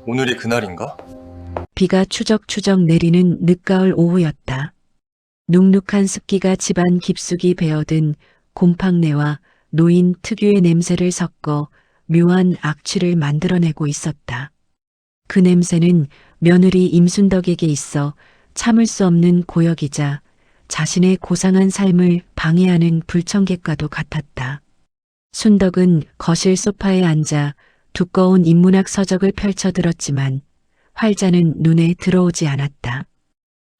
오늘이 그날인가? 비가 추적추적 내리는 늦가을 오후였다. 눅눅한 습기가 집안 깊숙이 배어든 곰팡내와 노인 특유의 냄새를 섞어 묘한 악취를 만들어내고 있었다. 그 냄새는 며느리 임순덕에게 있어 참을 수 없는 고역이자 자신의 고상한 삶을 방해하는 불청객과도 같았다. 순덕은 거실 소파에 앉아 두꺼운 인문학 서적을 펼쳐 들었지만 활자는 눈에 들어오지 않았다.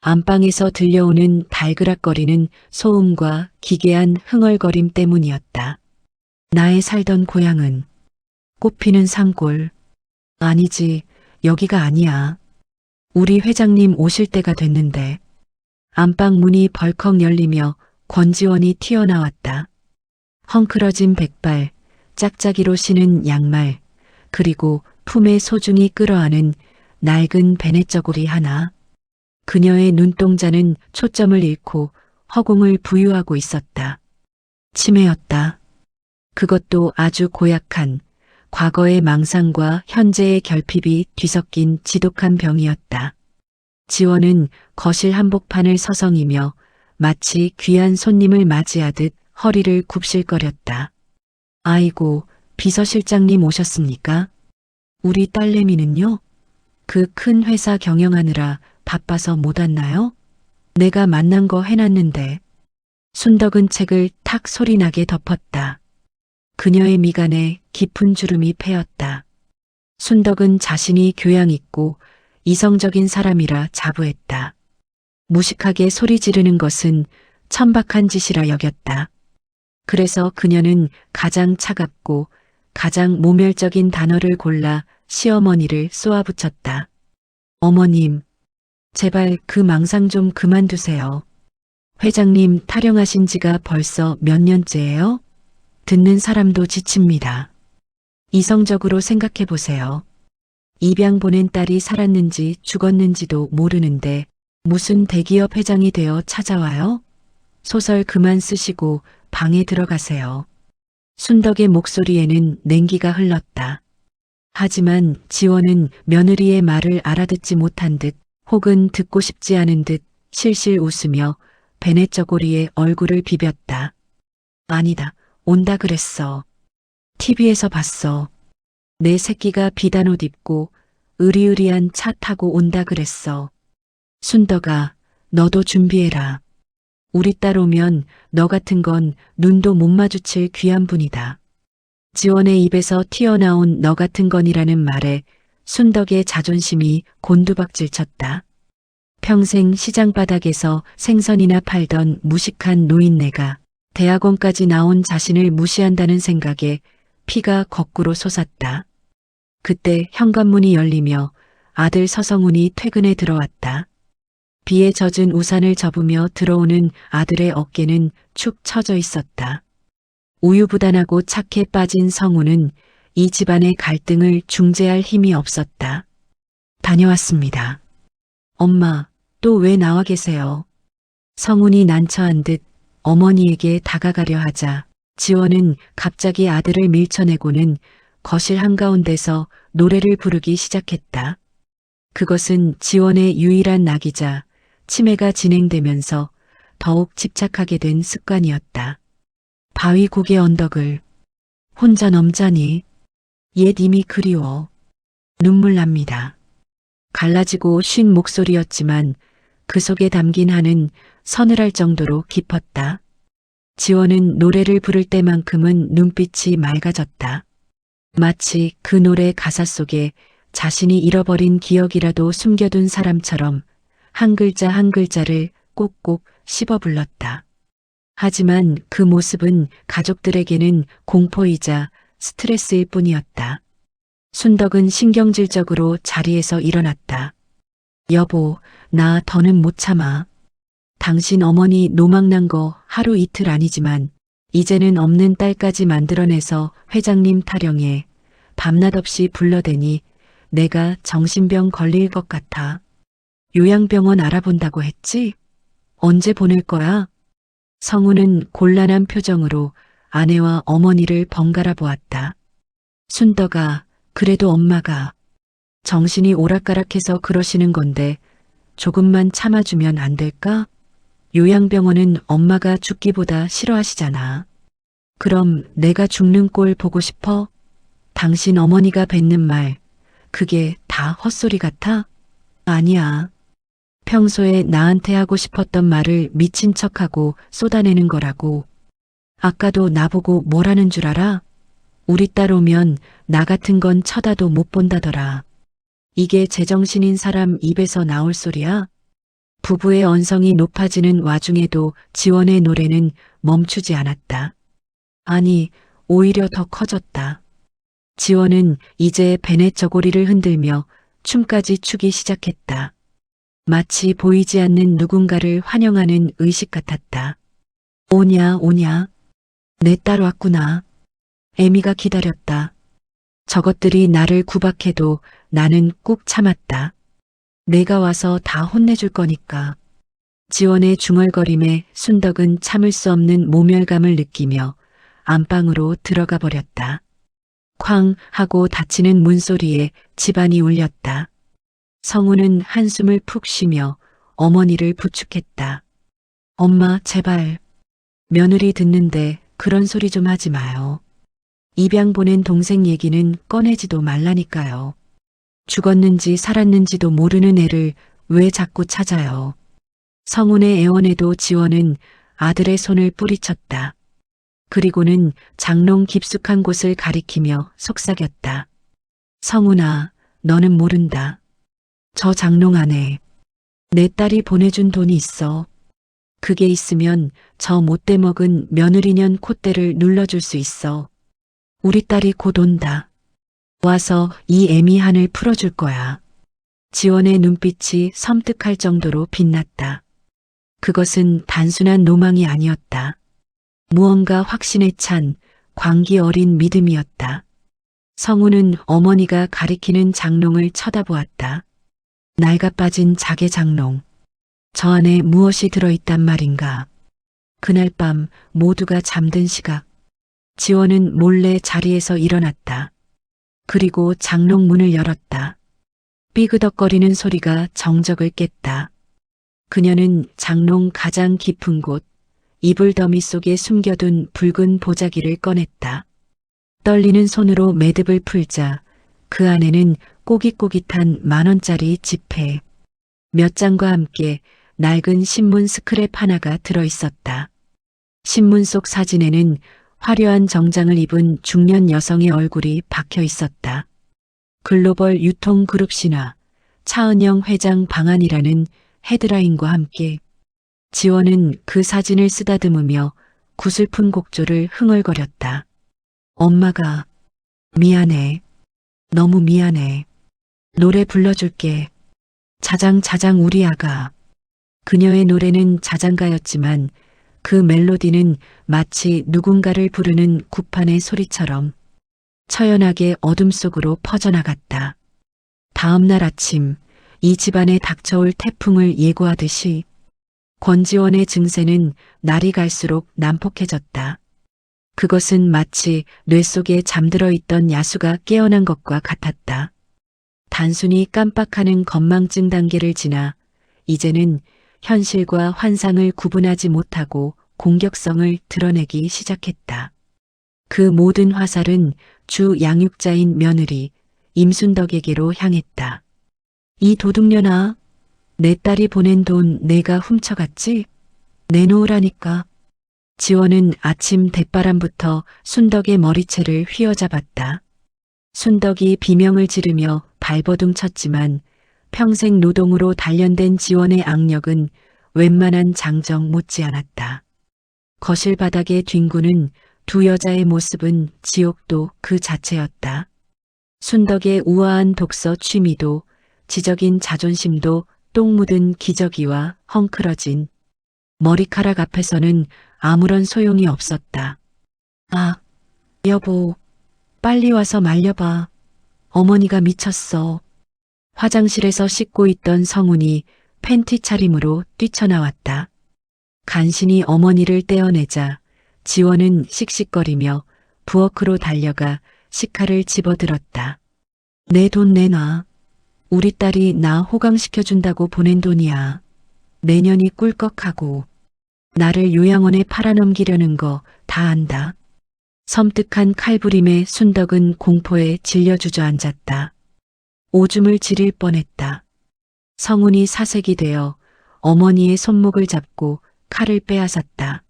안방에서 들려오는 달그락거리는 소음과 기괴한 흥얼거림 때문이었다. 나의 살던 고향은 꽃피는 산골. 아니지, 여기가 아니야. 우리 회장님 오실 때가 됐는데. 안방 문이 벌컥 열리며 권지원이 튀어나왔다. 헝클어진 백발, 짝짝이로 신은 양말, 그리고 품에 소중히 끌어안은 낡은 베네저고리 하나. 그녀의 눈동자는 초점을 잃고 허공을 부유하고 있었다. 치매였다. 그것도 아주 고약한 과거의 망상과 현재의 결핍이 뒤섞인 지독한 병이었다. 지원은 거실 한복판을 서성이며 마치 귀한 손님을 맞이하듯 허리를 굽실거렸다. 아이고, 비서실장님 오셨습니까? 우리 딸내미는요? 그 큰 회사 경영하느라 바빠서 못 왔나요? 내가 만난 거 해놨는데. 순덕은 책을 탁 소리나게 덮었다. 그녀의 미간에 깊은 주름이 패였다. 순덕은 자신이 교양 있고 이성적인 사람이라 자부했다. 무식하게 소리 지르는 것은 천박한 짓이라 여겼다. 그래서 그녀는 가장 차갑고 가장 모멸적인 단어를 골라 시어머니를 쏘아붙였다. 어머님, 제발 그 망상 좀 그만두세요. 회장님 타령하신 지가 벌써 몇 년째예요? 듣는 사람도 지칩니다. 이성적으로 생각해 보세요. 입양 보낸 딸이 살았는지 죽었는지도 모르는데 무슨 대기업 회장이 되어 찾아와요? 소설 그만 쓰시고 방에 들어가세요. 순덕의 목소리에는 냉기가 흘렀다. 하지만 지원은 며느리의 말을 알아듣지 못한 듯 혹은 듣고 싶지 않은 듯 실실 웃으며 베네저고리에 얼굴을 비볐다. 아니다, 온다 그랬어. TV에서 봤어. 내 새끼가 비단 옷 입고 으리으리한 차 타고 온다 그랬어. 순덕아, 너도 준비해라. 우리 딸 오면 너 같은 건 눈도 못 마주칠 귀한 분이다. 지원의 입에서 튀어나온 너 같은 건이라는 말에 순덕의 자존심이 곤두박질 쳤다. 평생 시장 바닥에서 생선이나 팔던 무식한 노인네가 대학원까지 나온 자신을 무시한다는 생각에 피가 거꾸로 솟았다. 그때 현관문이 열리며 아들 서성훈이 퇴근에 들어왔다. 비에 젖은 우산을 접으며 들어오는 아들의 어깨는 축 처져 있었다. 우유부단하고 착해 빠진 성훈은 이 집안의 갈등을 중재할 힘이 없었다. 다녀왔습니다. 엄마, 또 왜 나와 계세요? 성훈이 난처한 듯 어머니에게 다가가려 하자 지원은 갑자기 아들을 밀쳐내고는 거실 한가운데서 노래를 부르기 시작했다. 그것은 지원의 유일한 낙이자 치매가 진행되면서 더욱 집착하게 된 습관이었다. 바위 고개 언덕을 혼자 넘자니 옛 이미 그리워. 눈물 납니다. 갈라지고 쉰 목소리였지만 그 속에 담긴 한은 서늘할 정도로 깊었다. 지원은 노래를 부를 때만큼은 눈빛이 맑아졌다. 마치 그 노래 가사 속에 자신이 잃어버린 기억이라도 숨겨둔 사람처럼 한 글자 한 글자를 꼭꼭 씹어 불렀다. 하지만 그 모습은 가족들에게는 공포이자 스트레스일 뿐이었다. 순덕은 신경질적으로 자리에서 일어났다. 여보, 나 더는 못 참아. 당신 어머니 노망난 거 하루 이틀 아니지만 이제는 없는 딸까지 만들어내서 회장님 타령에 밤낮 없이 불러대니 내가 정신병 걸릴 것 같아. 요양병원 알아본다고 했지? 언제 보낼 거야? 성우는 곤란한 표정으로 아내와 어머니를 번갈아 보았다. 순덕아, 그래도 엄마가 정신이 오락가락해서 그러시는 건데 조금만 참아주면 안 될까? 요양병원은 엄마가 죽기보다 싫어하시잖아. 그럼 내가 죽는 꼴 보고 싶어? 당신 어머니가 뱉는 말, 그게 다 헛소리 같아? 아니야. 평소에 나한테 하고 싶었던 말을 미친 척하고 쏟아내는 거라고. 아까도 나보고 뭐라는 줄 알아? 우리 딸 오면 나 같은 건 쳐다도 못 본다더라. 이게 제정신인 사람 입에서 나올 소리야? 부부의 언성이 높아지는 와중에도 지원의 노래는 멈추지 않았다. 아니, 오히려 더 커졌다. 지원은 이제 베넷 저고리를 흔들며 춤까지 추기 시작했다. 마치 보이지 않는 누군가를 환영하는 의식 같았다. 오냐, 오냐. 내 딸 왔구나. 애미가 기다렸다. 저것들이 나를 구박해도 나는 꾹 참았다. 내가 와서 다 혼내줄 거니까. 지원의 중얼거림에 순덕은 참을 수 없는 모멸감을 느끼며 안방으로 들어가 버렸다. 쾅 하고 닫히는 문소리에 집안이 울렸다. 성우는 한숨을 푹 쉬며 어머니를 부축했다. 엄마, 제발. 며느리 듣는데 그런 소리 좀 하지 마요. 입양 보낸 동생 얘기는 꺼내지도 말라니까요. 죽었는지 살았는지도 모르는 애를 왜 자꾸 찾아요. 성운의 애원에도 지원은 아들의 손을 뿌리쳤다. 그리고는 장롱 깊숙한 곳을 가리키며 속삭였다. 성운아, 너는 모른다. 저 장롱 안에 내 딸이 보내준 돈이 있어. 그게 있으면 저 못돼 먹은 며느리년 콧대를 눌러줄 수 있어. 우리 딸이 곧 온다. 와서 이 애미한을 풀어줄 거야. 지원의 눈빛이 섬뜩할 정도로 빛났다. 그것은 단순한 로망이 아니었다. 무언가 확신에 찬 광기 어린 믿음이었다. 성우는 어머니가 가리키는 장롱을 쳐다보았다. 낡아 빠진 자개 장롱. 저 안에 무엇이 들어있단 말인가. 그날 밤 모두가 잠든 시각. 지원은 몰래 자리에서 일어났다. 그리고 장롱 문을 열었다. 삐그덕거리는 소리가 정적을 깼다. 그녀는 장롱 가장 깊은 곳, 이불 더미 속에 숨겨둔 붉은 보자기를 꺼냈다. 떨리는 손으로 매듭을 풀자 그 안에는 꼬깃꼬깃한 10,000원짜리 지폐, 몇 장과 함께 낡은 신문 스크랩 하나가 들어있었다. 신문 속 사진에는 화려한 정장을 입은 중년 여성의 얼굴이 박혀 있었다. 글로벌 유통그룹 신화, 차은영 회장 방한이라는 헤드라인과 함께 지원은 그 사진을 쓰다듬으며 구슬픈 곡조를 흥얼거렸다. 엄마가 미안해. 너무 미안해. 노래 불러줄게. 자장자장 우리 아가. 그녀의 노래는 자장가였지만 그 멜로디는 마치 누군가를 부르는 구판의 소리처럼 처연하게 어둠 속으로 퍼져나갔다. 다음 날 아침 이 집안에 닥쳐올 태풍을 예고하듯이 권지원의 증세는 날이 갈수록 난폭해졌다. 그것은 마치 뇌 속에 잠들어 있던 야수가 깨어난 것과 같았다. 단순히 깜빡하는 건망증 단계를 지나 이제는 현실과 환상을 구분하지 못하고 공격성을 드러내기 시작했다. 그 모든 화살은 주 양육자인 며느리 임순덕에게로 향했다. 이 도둑년아, 내 딸이 보낸 돈 내가 훔쳐갔지? 내놓으라니까. 지원은 아침 대바람부터 순덕의 머리채를 휘어잡았다. 순덕이 비명을 지르며 발버둥 쳤지만 평생 노동으로 단련된 지원의 악력은 웬만한 장정 못지않았다. 거실 바닥에 뒹구는 두 여자의 모습은 지옥도 그 자체였다. 순덕의 우아한 독서 취미도 지적인 자존심도 똥 묻은 기저귀와 헝클어진 머리카락 앞에서는 아무런 소용이 없었다. 아, 여보, 빨리 와서 말려봐. 어머니가 미쳤어. 화장실에서 씻고 있던 성운이 팬티 차림으로 뛰쳐나왔다. 간신히 어머니를 떼어내자 지원은 씩씩거리며 부엌으로 달려가 식칼을 집어들었다. 내 돈 내놔. 우리 딸이 나 호강시켜준다고 보낸 돈이야. 내년이 꿀꺽하고 나를 요양원에 팔아넘기려는 거 다 안다. 섬뜩한 칼부림에 순덕은 공포에 질려 주저앉았다. 오줌을 지릴 뻔했다. 성훈이 사색이 되어 어머니의 손목을 잡고 칼을 빼앗았다.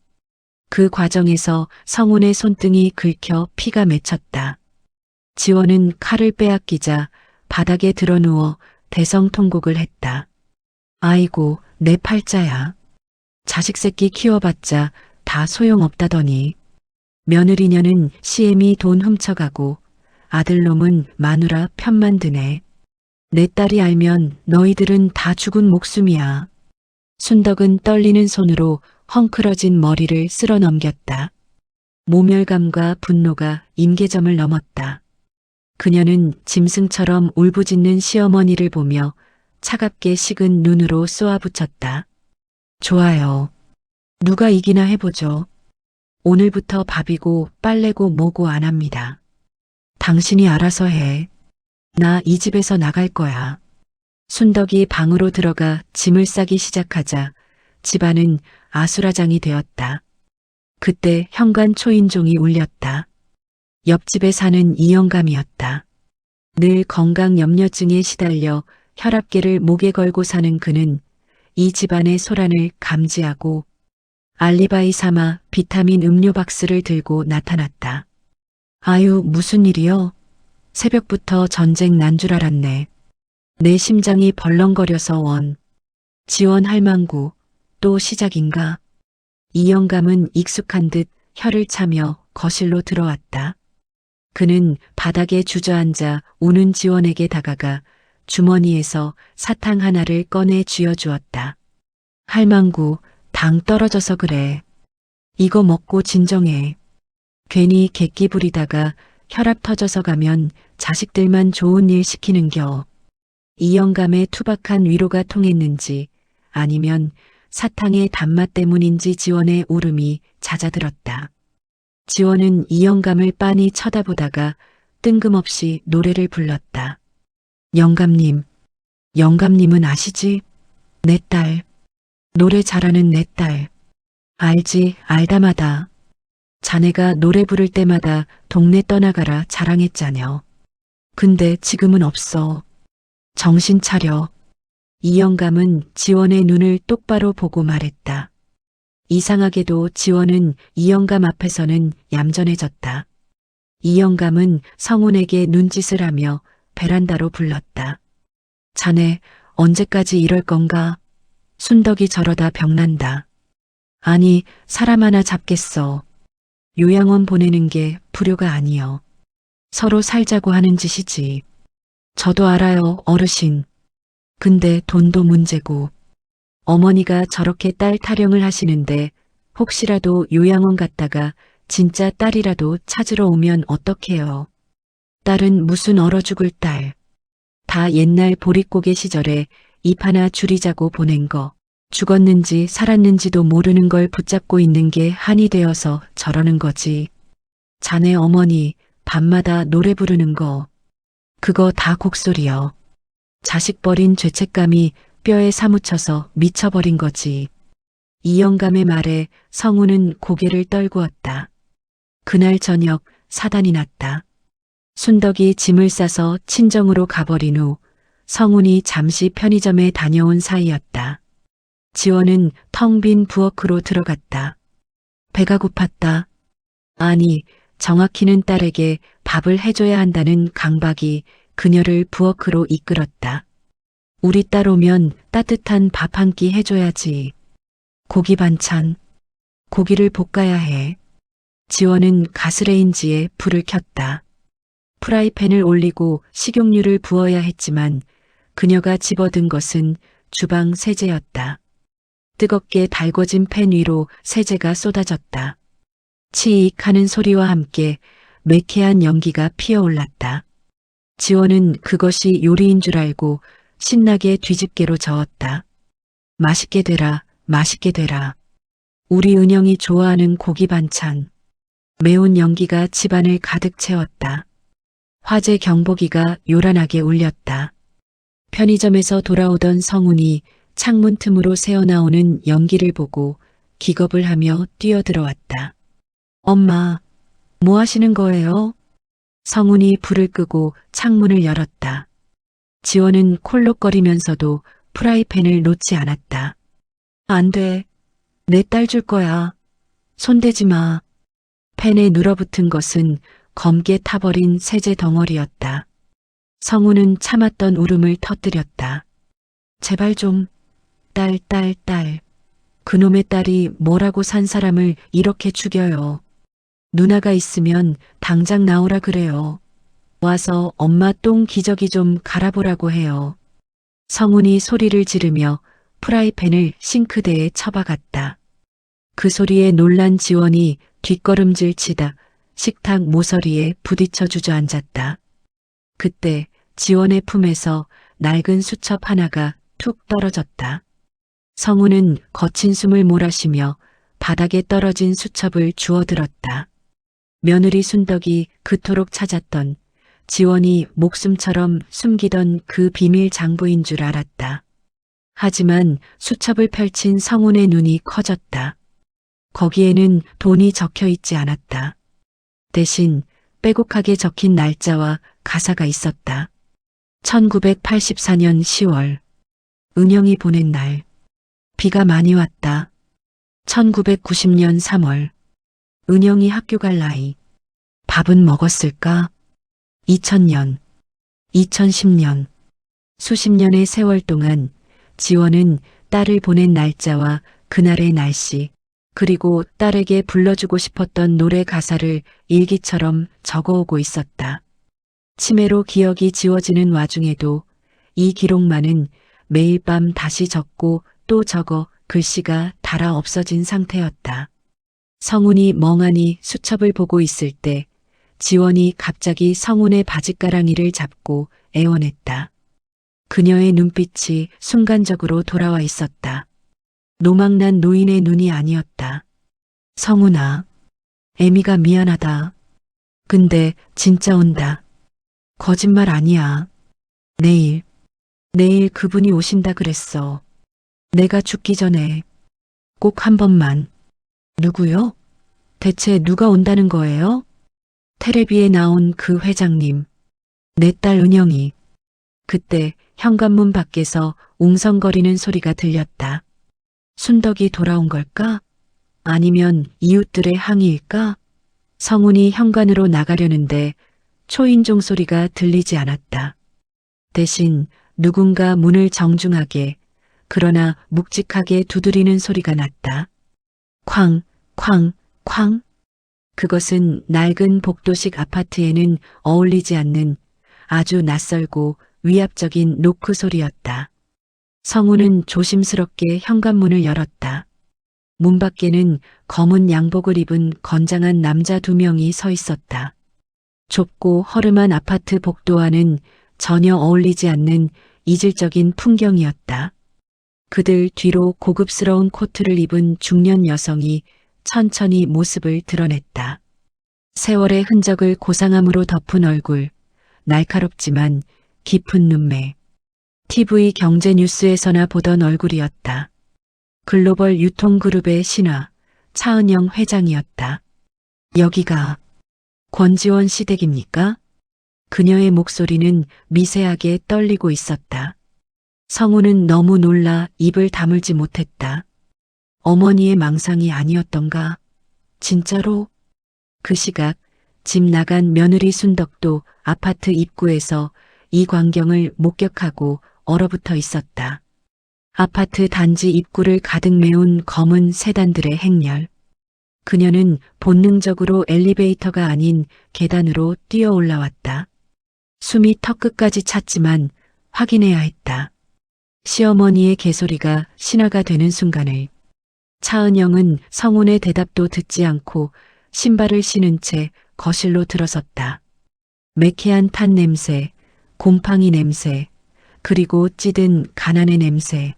그 과정에서 성훈의 손등이 긁혀 피가 맺혔다. 지원은 칼을 빼앗기자 바닥에 드러누워 대성통곡을 했다. 아이고, 내 팔자야. 자식 새끼 키워봤자 다 소용없다더니. 며느리녀는 시엠이 돈 훔쳐가고 아들놈은 마누라 편만 드네. 내 딸이 알면 너희들은 다 죽은 목숨이야. 순덕은 떨리는 손으로 헝클어진 머리를 쓸어 넘겼다. 모멸감과 분노가 임계점을 넘었다. 그녀는 짐승처럼 울부짖는 시어머니를 보며 차갑게 식은 눈으로 쏘아붙였다. 좋아요. 누가 이기나 해보죠. 오늘부터 밥이고 빨래고 뭐고 안 합니다. 당신이 알아서 해. 나 이 집에서 나갈 거야. 순덕이 방으로 들어가 짐을 싸기 시작하자 집안은 아수라장이 되었다. 그때 현관 초인종이 울렸다. 옆집에 사는 이영감이었다. 늘 건강 염려증에 시달려 혈압계를 목에 걸고 사는 그는 이 집안의 소란을 감지하고 알리바이 삼아 비타민 음료 박스를 들고 나타났다. 아유, 무슨 일이요? 새벽부터 전쟁 난 줄 알았네. 내 심장이 벌렁거려서 원. 지원 할망구, 또 시작인가? 이영감은 익숙한 듯 혀를 차며 거실로 들어왔다. 그는 바닥에 주저앉아 우는 지원에게 다가가 주머니에서 사탕 하나를 꺼내 쥐어주었다. 할망구, 당 떨어져서 그래. 이거 먹고 진정해. 괜히 객기 부리다가 혈압 터져서 가면 자식들만 좋은 일 시키는겨. 이영감의 투박한 위로가 통했는지 아니면 사탕의 단맛 때문인지 지원의 울음이 잦아들었다. 지원은 이영감을 빤히 쳐다보다가 뜬금없이 노래를 불렀다. 영감님, 영감님은 아시지? 내 딸. 노래 잘하는 내 딸. 알지, 알다마다. 자네가 노래 부를 때마다 동네 떠나가라 자랑했자녀. 근데 지금은 없어. 정신 차려. 이영감은 지원의 눈을 똑바로 보고 말했다. 이상하게도 지원은 이영감 앞에서는 얌전해졌다. 이영감은 성훈에게 눈짓을 하며 베란다로 불렀다. 자네 언제까지 이럴 건가? 순덕이 저러다 병난다. 아니, 사람 하나 잡겠어. 요양원 보내는 게 불효가 아니여. 서로 살자고 하는 짓이지. 저도 알아요, 어르신. 근데 돈도 문제고. 어머니가 저렇게 딸 타령을 하시는데 혹시라도 요양원 갔다가 진짜 딸이라도 찾으러 오면 어떡해요. 딸은 무슨 얼어 죽을 딸. 다 옛날 보릿고개 시절에 입 하나 줄이자고 보낸 거. 죽었는지 살았는지도 모르는 걸 붙잡고 있는 게 한이 되어서 저러는 거지. 자네 어머니 밤마다 노래 부르는 거. 그거 다 곡소리여. 자식 버린 죄책감이 뼈에 사무쳐서 미쳐버린 거지. 이영감의 말에 성우는 고개를 떨구었다. 그날 저녁 사단이 났다. 순덕이 짐을 싸서 친정으로 가버린 후 성훈이 잠시 편의점에 다녀온 사이였다. 지원은 텅 빈 부엌으로 들어갔다. 배가 고팠다. 아니, 정확히는 딸에게 밥을 해줘야 한다는 강박이 그녀를 부엌으로 이끌었다. 우리 딸 오면 따뜻한 밥 한 끼 해줘야지. 고기 반찬. 고기를 볶아야 해. 지원은 가스레인지에 불을 켰다. 프라이팬을 올리고 식용유를 부어야 했지만 그녀가 집어든 것은 주방 세제였다. 뜨겁게 달궈진 팬 위로 세제가 쏟아졌다. 치익 하는 소리와 함께 매캐한 연기가 피어올랐다. 지원은 그것이 요리인 줄 알고 신나게 뒤집개로 저었다. 맛있게 되라, 맛있게 되라. 우리 은영이 좋아하는 고기 반찬. 매운 연기가 집안을 가득 채웠다. 화재 경보기가 요란하게 울렸다. 편의점에서 돌아오던 성훈이 창문 틈으로 새어나오는 연기를 보고 기겁을 하며 뛰어들어왔다. 엄마, 뭐 하시는 거예요? 성훈이 불을 끄고 창문을 열었다. 지원은 콜록거리면서도 프라이팬을 놓지 않았다. 안 돼. 내 딸 줄 거야. 손대지 마. 팬에 눌어붙은 것은 검게 타버린 세제 덩어리였다. 성우는 참았던 울음을 터뜨렸다. 제발 좀, 딸. 그놈의 딸이 뭐라고 산 사람을 이렇게 죽여요. 누나가 있으면 당장 나오라 그래요. 와서 엄마 똥 기저귀 좀 갈아보라고 해요. 성훈이 소리를 지르며 프라이팬을 싱크대에 처박았다. 그 소리에 놀란 지원이 뒷걸음질 치다 식탁 모서리에 부딪혀 주저앉았다. 그때 지원의 품에서 낡은 수첩 하나가 툭 떨어졌다. 성우는 거친 숨을 몰아쉬며 바닥에 떨어진 수첩을 주워들었다. 며느리 순덕이 그토록 찾았던 지원이 목숨처럼 숨기던 그 비밀 장부인 줄 알았다. 하지만 수첩을 펼친 성훈의 눈이 커졌다. 거기에는 돈이 적혀 있지 않았다. 대신 빼곡하게 적힌 날짜와 가사가 있었다. 1984년 10월. 은영이 보낸 날. 비가 많이 왔다. 1990년 3월. 은영이 학교 갈 나이. 밥은 먹었을까? 2000년. 2010년. 수십 년의 세월 동안 지원은 딸을 보낸 날짜와 그날의 날씨, 그리고 딸에게 불러주고 싶었던 노래 가사를 일기처럼 적어오고 있었다. 치매로 기억이 지워지는 와중에도 이 기록만은 매일 밤 다시 적고 또 적어 글씨가 닳아 없어진 상태였다. 성훈이 멍하니 수첩을 보고 있을 때 지원이 갑자기 성훈의 바짓가랑이를 잡고 애원했다. 그녀의 눈빛이 순간적으로 돌아와 있었다. 노망난 노인의 눈이 아니었다. 성훈아, 애미가 미안하다. 근데 진짜 온다. 거짓말 아니야. 내일 그분이 오신다 그랬어. 내가 죽기 전에 꼭 한 번만. 누구요? 대체 누가 온다는 거예요? 텔레비에 나온 그 회장님. 내 딸 은영이. 그때 현관문 밖에서 웅성거리는 소리가 들렸다. 순덕이 돌아온 걸까? 아니면 이웃들의 항의일까? 성훈이 현관으로 나가려는데 초인종 소리가 들리지 않았다. 대신 누군가 문을 정중하게 그러나 묵직하게 두드리는 소리가 났다. 쾅, 쾅, 쾅. 그것은 낡은 복도식 아파트에는 어울리지 않는 아주 낯설고 위압적인 노크 소리였다. 성우는 조심스럽게 현관문을 열었다. 문 밖에는 검은 양복을 입은 건장한 남자 2명이 서 있었다. 좁고 허름한 아파트 복도와는 전혀 어울리지 않는 이질적인 풍경이었다. 그들 뒤로 고급스러운 코트를 입은 중년 여성이 천천히 모습을 드러냈다. 세월의 흔적을 고상함으로 덮은 얼굴, 날카롭지만 깊은 눈매. TV 경제 뉴스에서나 보던 얼굴이었다. 글로벌 유통그룹의 신화, 차은영 회장이었다. 여기가 권지원 씨 댁입니까? 그녀의 목소리는 미세하게 떨리고 있었다. 성우는 너무 놀라 입을 다물지 못했다. 어머니의 망상이 아니었던가? 진짜로? 그 시각 집 나간 며느리 순덕도 아파트 입구에서 이 광경을 목격하고 얼어붙어 있었다. 아파트 단지 입구를 가득 메운 검은 세단들의 행렬. 그녀는 본능적으로 엘리베이터가 아닌 계단으로 뛰어 올라왔다. 숨이 턱끝까지 찼지만 확인해야 했다. 시어머니의 개소리가 신화가 되는 순간을. 차은영은 성훈의 대답도 듣지 않고 신발을 신은 채 거실로 들어섰다. 매캐한 탄 냄새, 곰팡이 냄새, 그리고 찌든 가난의 냄새.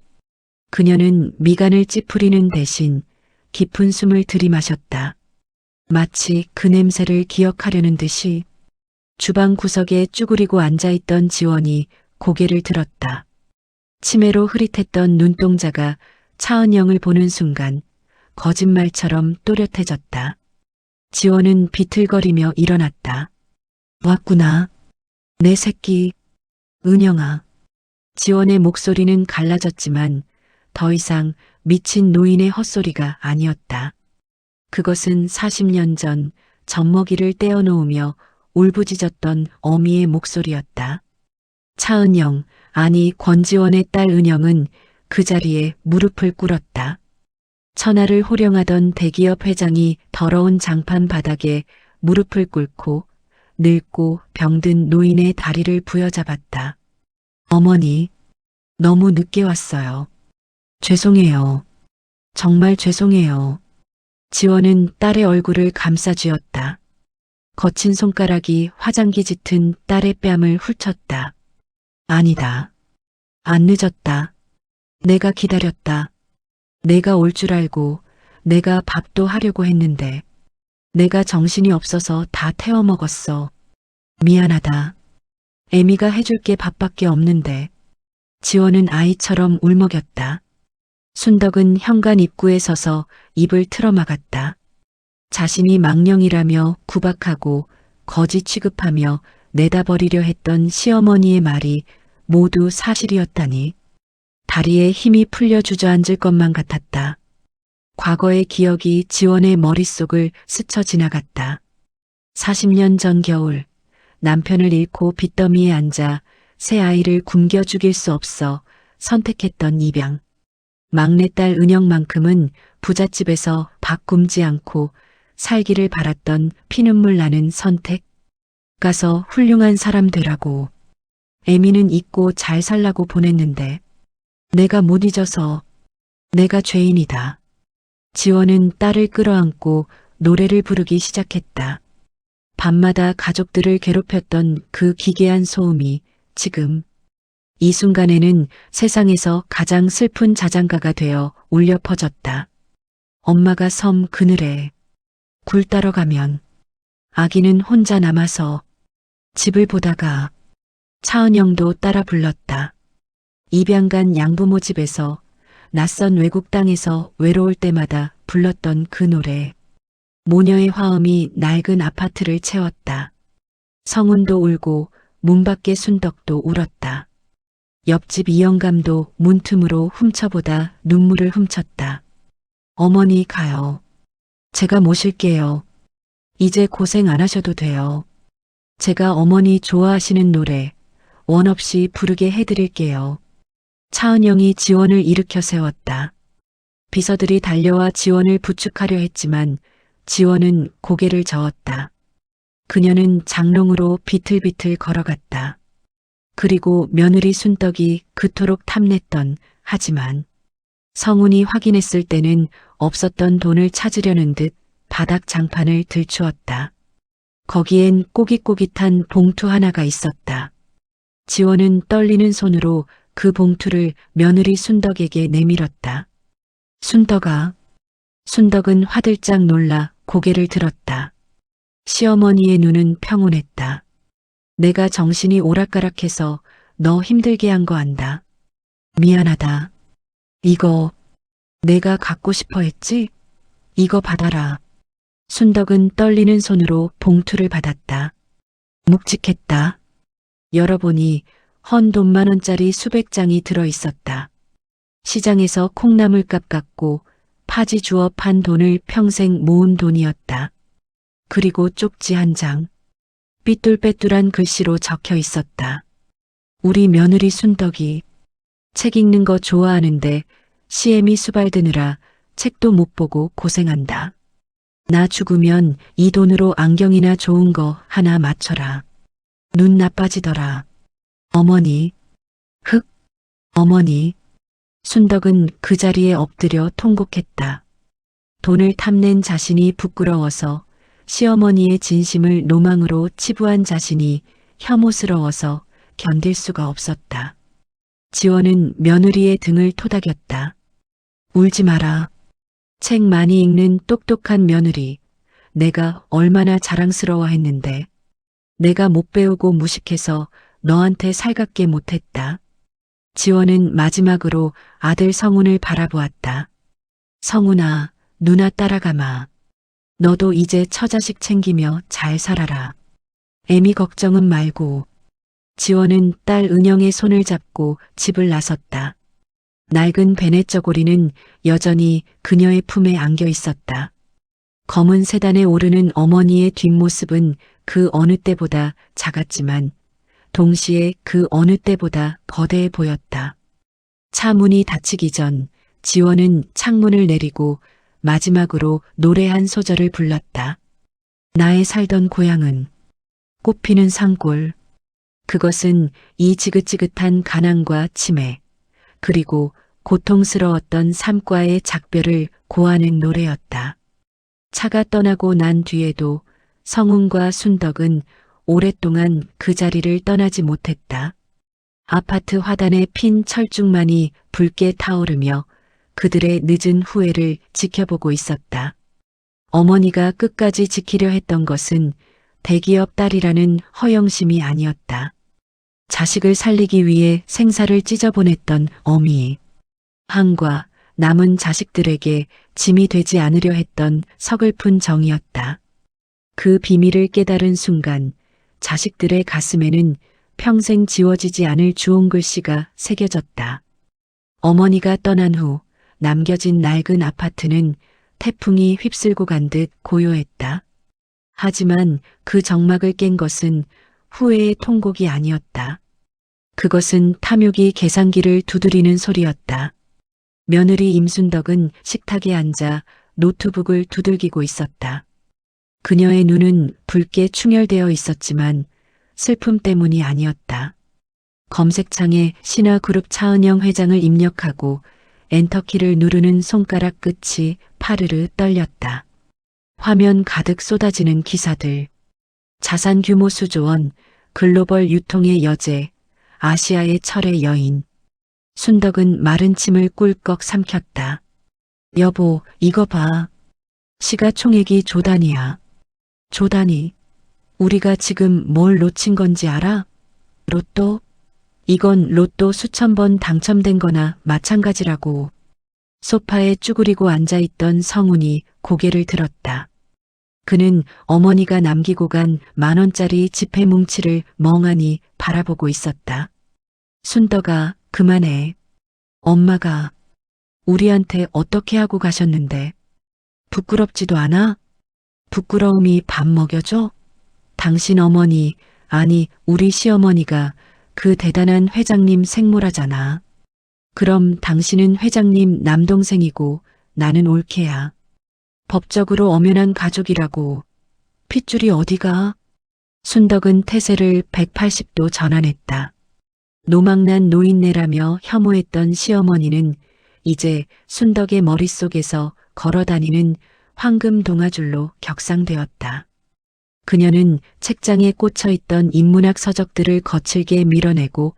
그녀는 미간을 찌푸리는 대신 깊은 숨을 들이마셨다. 마치 그 냄새를 기억하려는 듯이. 주방 구석에 쭈그리고 앉아있던 지원이 고개를 들었다. 치매로 흐릿했던 눈동자가 차은영을 보는 순간 거짓말처럼 또렷해졌다. 지원은 비틀거리며 일어났다. 왔구나. 내 새끼. 은영아. 지원의 목소리는 갈라졌지만 더 이상 미친 노인의 헛소리가 아니었다. 그것은 40년 전 젖먹이를 떼어놓으며 울부짖었던 어미의 목소리였다. 차은영, 아니 권지원의 딸 은영은 그 자리에 무릎을 꿇었다. 천하를 호령하던 대기업 회장이 더러운 장판 바닥에 무릎을 꿇고 늙고 병든 노인의 다리를 부여잡았다. 어머니, 너무 늦게 왔어요. 죄송해요. 정말 죄송해요. 지원은 딸의 얼굴을 감싸쥐었다. 거친 손가락이 화장기 짙은 딸의 뺨을 훑쳤다. 아니다. 안 늦었다. 내가 기다렸다. 내가 올 줄 알고 내가 밥도 하려고 했는데 내가 정신이 없어서 다 태워 먹었어. 미안하다. 애미가 해줄 게 밥밖에 없는데. 지원은 아이처럼 울먹였다. 순덕은 현관 입구에 서서 입을 틀어막았다. 자신이 망령이라며 구박하고 거지 취급하며 내다버리려 했던 시어머니의 말이 모두 사실이었다니. 다리에 힘이 풀려 주저앉을 것만 같았다. 과거의 기억이 지원의 머릿속을 스쳐 지나갔다. 40년 전 겨울 남편을 잃고 빚더미에 앉아 새 아이를 굶겨 죽일 수 없어 선택했던 입양. 막내딸 은영만큼은 부잣집에서 밥 굶지 않고 살기를 바랐던 피눈물 나는 선택. 가서 훌륭한 사람 되라고. 애미는 잊고 잘 살라고 보냈는데 내가 못 잊어서 내가 죄인이다. 지원은 딸을 끌어안고 노래를 부르기 시작했다. 밤마다 가족들을 괴롭혔던 그 기괴한 소음이 지금 이 순간에는 세상에서 가장 슬픈 자장가가 되어 울려 퍼졌다. 엄마가 섬 그늘에 굴 따러 가면 아기는 혼자 남아서 집을 보다가 차은영도 따라 불렀다. 입양간 양부모 집에서 낯선 외국 땅에서 외로울 때마다 불렀던 그 노래. 모녀의 화음이 낡은 아파트를 채웠다. 성훈도 울고 문 밖의 순덕도 울었다. 옆집 이영감도 문틈으로 훔쳐보다 눈물을 훔쳤다. 어머니 가요. 제가 모실게요. 이제 고생 안 하셔도 돼요. 제가 어머니 좋아하시는 노래 원 없이 부르게 해드릴게요. 차은영이 지원을 일으켜 세웠다. 비서들이 달려와 지원을 부축하려 했지만 지원은 고개를 저었다. 그녀는 장롱으로 비틀비틀 걸어갔다. 그리고 며느리 순덕이 그토록 탐냈던 하지만 성훈이 확인했을 때는 없었던 돈을 찾으려는 듯 바닥 장판을 들추었다. 거기엔 꼬깃꼬깃한 봉투 하나가 있었다. 지원은 떨리는 손으로 그 봉투를 며느리 순덕에게 내밀었다. 순덕아. 순덕은 화들짝 놀라 고개를 들었다. 시어머니의 눈은 평온했다. 내가 정신이 오락가락해서 너 힘들게 한 거 안다. 미안하다. 이거 내가 갖고 싶어 했지? 이거 받아라. 순덕은 떨리는 손으로 봉투를 받았다. 묵직했다. 열어보니 헌 돈 10,000원짜리 수백 장이 들어 있었다. 시장에서 콩나물값 같고 파지 주어 판 돈을 평생 모은 돈이었다. 그리고 쪽지 한 장. 삐뚤빼뚤한 글씨로 적혀 있었다. 우리 며느리 순덕이 책 읽는 거 좋아하는데 시애미 수발드느라 책도 못 보고 고생한다. 나 죽으면 이 돈으로 안경이나 좋은 거 하나 맞춰라. 눈 나빠지더라. 어머니. 흑. 어머니. 순덕은 그 자리에 엎드려 통곡했다. 돈을 탐낸 자신이 부끄러워서 시어머니의 진심을 노망으로 치부한 자신이 혐오스러워서 견딜 수가 없었다. 지원은 며느리의 등을 토닥였다. 울지 마라. 책 많이 읽는 똑똑한 며느리. 내가 얼마나 자랑스러워했는데. 내가 못 배우고 무식해서 너한테 살갑게 못했다. 지원은 마지막으로 아들 성훈을 바라보았다. 성훈아, 누나 따라가마. 너도 이제 처자식 챙기며 잘 살아라. 애미 걱정은 말고. 지원은 딸 은영의 손을 잡고 집을 나섰다. 낡은 베네저고리는 여전히 그녀의 품에 안겨 있었다. 검은 세단에 오르는 어머니의 뒷모습은 그 어느 때보다 작았지만 동시에 그 어느 때보다 거대해 보였다. 차 문이 닫히기 전 지원은 창문을 내리고 마지막으로 노래 한 소절을 불렀다. 나의 살던 고향은 꽃피는 산골. 그것은 이 지긋지긋한 가난과 치매, 그리고 고통스러웠던 삶과의 작별을 고하는 노래였다. 차가 떠나고 난 뒤에도 성훈과 순덕은 오랫동안 그 자리를 떠나지 못했다. 아파트 화단에 핀 철쭉만이 붉게 타오르며 그들의 늦은 후회를 지켜보고 있었다. 어머니가 끝까지 지키려 했던 것은 대기업 딸이라는 허영심이 아니었다. 자식을 살리기 위해 생사를 찢어보냈던 어미. 한과 남은 자식들에게 짐이 되지 않으려 했던 서글픈 정이었다. 그 비밀을 깨달은 순간 자식들의 가슴에는 평생 지워지지 않을 주홍 글씨가 새겨졌다. 어머니가 떠난 후 남겨진 낡은 아파트는 태풍이 휩쓸고 간 듯 고요했다. 하지만 그 정막을 깬 것은 후회의 통곡이 아니었다. 그것은 탐욕이 계산기를 두드리는 소리였다. 며느리 임순덕은 식탁에 앉아 노트북을 두들기고 있었다. 그녀의 눈은 붉게 충혈되어 있었지만 슬픔 때문이 아니었다. 검색창에 신화그룹 차은영 회장을 입력하고 엔터키를 누르는 손가락 끝이 파르르 떨렸다. 화면 가득 쏟아지는 기사들. 자산 규모 수조원, 글로벌 유통의 여제, 아시아의 철의 여인. 순덕은 마른 침을 꿀꺽 삼켰다. 여보, 이거 봐. 시가총액이 조 단위야. 조 단위. 우리가 지금 뭘 놓친 건지 알아? 로또? 이건 로또 수천 번 당첨된 거나 마찬가지라고. 소파에 쭈그리고 앉아있던 성훈이 고개를 들었다. 그는 어머니가 남기고 간 10,000원짜리 지폐 뭉치를 멍하니 바라보고 있었다. 순덕아, 그만해. 엄마가 우리한테 어떻게 하고 가셨는데. 부끄럽지도 않아? 부끄러움이 밥 먹여줘? 당신 어머니, 아니 우리 시어머니가 그 대단한 회장님 생모라잖아. 그럼 당신은 회장님 남동생이고 나는 올케야. 법적으로 엄연한 가족이라고. 핏줄이 어디가? 순덕은 태세를 180도 전환했다. 노망난 노인네라며 혐오했던 시어머니는 이제 순덕의 머릿속에서 걸어다니는 황금 동아줄로 격상되었다. 그녀는 책장에 꽂혀있던 인문학 서적들을 거칠게 밀어내고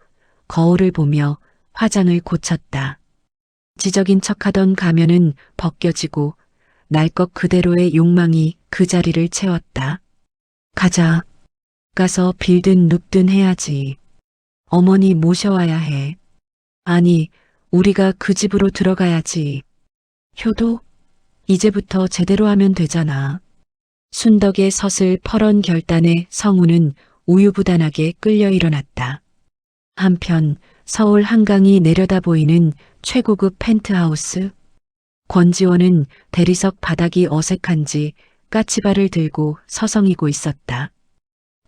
거울을 보며 화장을 고쳤다. 지적인 척하던 가면은 벗겨지고 날 것 그대로의 욕망이 그 자리를 채웠다. 가자. 가서 빌든 눕든 해야지. 어머니 모셔와야 해. 아니, 우리가 그 집으로 들어가야지. 효도? 이제부터 제대로 하면 되잖아. 순덕의 서슬 퍼런 결단에 성훈은 우유부단하게 끌려 일어났다. 한편 서울 한강이 내려다 보이는 최고급 펜트하우스. 권지원은 대리석 바닥이 어색한지 까치발을 들고 서성이고 있었다.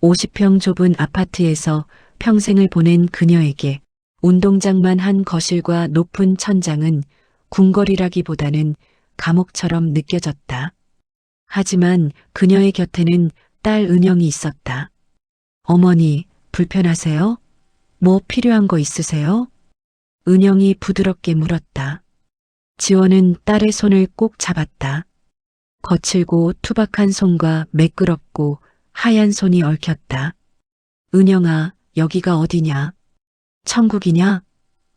50평 좁은 아파트에서 평생을 보낸 그녀에게 운동장만 한 거실과 높은 천장은 궁궐이라기보다는 감옥처럼 느껴졌다. 하지만 그녀의 곁에는 딸 은영이 있었다. 어머니, 불편하세요? 뭐 필요한 거 있으세요? 은영이 부드럽게 물었다. 지원은 딸의 손을 꼭 잡았다. 거칠고 투박한 손과 매끄럽고 하얀 손이 얽혔다. 은영아, 여기가 어디냐? 천국이냐?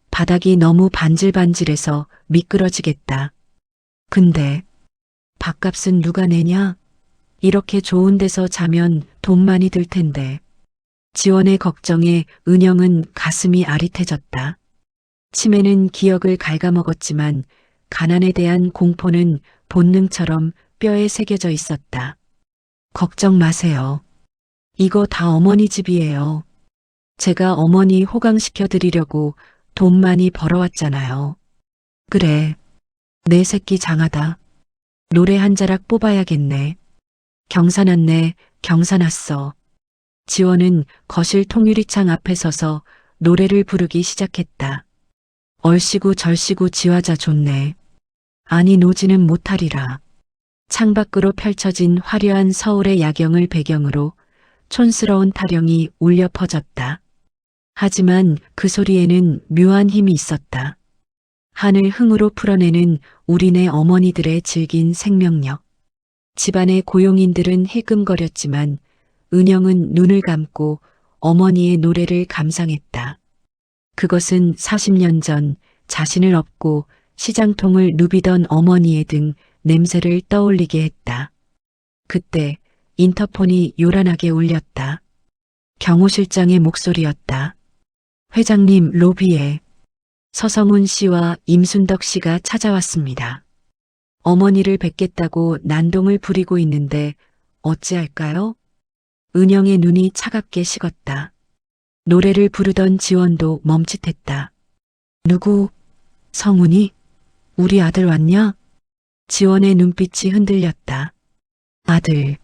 바닥이 너무 반질반질해서 미끄러지겠다. 근데 밥값은 누가 내냐? 이렇게 좋은 데서 자면 돈 많이 들 텐데. 지원의 걱정에 은영은 가슴이 아릿해졌다. 치매는 기억을 갉아먹었지만 가난에 대한 공포는 본능처럼 뼈에 새겨져 있었다. 걱정 마세요. 이거 다 어머니 집이에요. 제가 어머니 호강시켜 드리려고 돈 많이 벌어왔잖아요. 그래, 내 새끼 장하다. 노래 한 자락 뽑아야겠네. 경사났네, 경사났어. 지원은 거실 통유리창 앞에 서서 노래를 부르기 시작했다. 얼씨구 절씨구 지화자 좋네. 아니 노지는 못하리라. 창밖으로 펼쳐진 화려한 서울의 야경을 배경으로 촌스러운 타령이 울려 퍼졌다. 하지만 그 소리에는 묘한 힘이 있었다. 한을 흥으로 풀어내는 우리네 어머니들의 질긴 생명력. 집안의 고용인들은 힐끔거렸지만 은영은 눈을 감고 어머니의 노래를 감상했다. 그것은 40년 전 자신을 업고 시장통을 누비던 어머니의 등 냄새를 떠올리게 했다. 그때 인터폰이 요란하게 울렸다. 경호실장의 목소리였다. 회장님 로비에 서성훈 씨와 임순덕 씨가 찾아왔습니다. 어머니를 뵙겠다고 난동을 부리고 있는데 어찌할까요? 은영의 눈이 차갑게 식었다. 노래를 부르던 지원도 멈칫했다. 누구? 성훈이? 우리 아들 왔냐? 지원의 눈빛이 흔들렸다. 아들.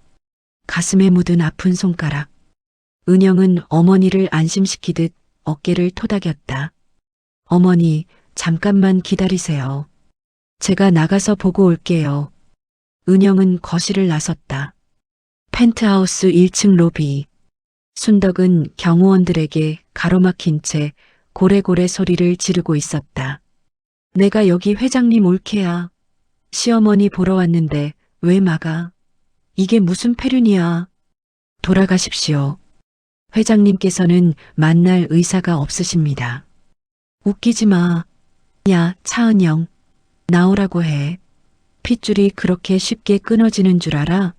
가슴에 묻은 아픈 손가락. 은영은 어머니를 안심시키듯 어깨를 토닥였다. 어머니, 잠깐만 기다리세요. 제가 나가서 보고 올게요. 은영은 거실을 나섰다. 펜트하우스 1층 로비. 순덕은 경호원들에게 가로막힌 채 고래고래 소리를 지르고 있었다. 내가 여기 회장님 올케야. 시어머니 보러 왔는데 왜 막아? 이게 무슨 패륜이야. 돌아가십시오. 회장님께서는 만날 의사가 없으십니다. 웃기지 마. 야, 차은영. 나오라고 해. 핏줄이 그렇게 쉽게 끊어지는 줄 알아?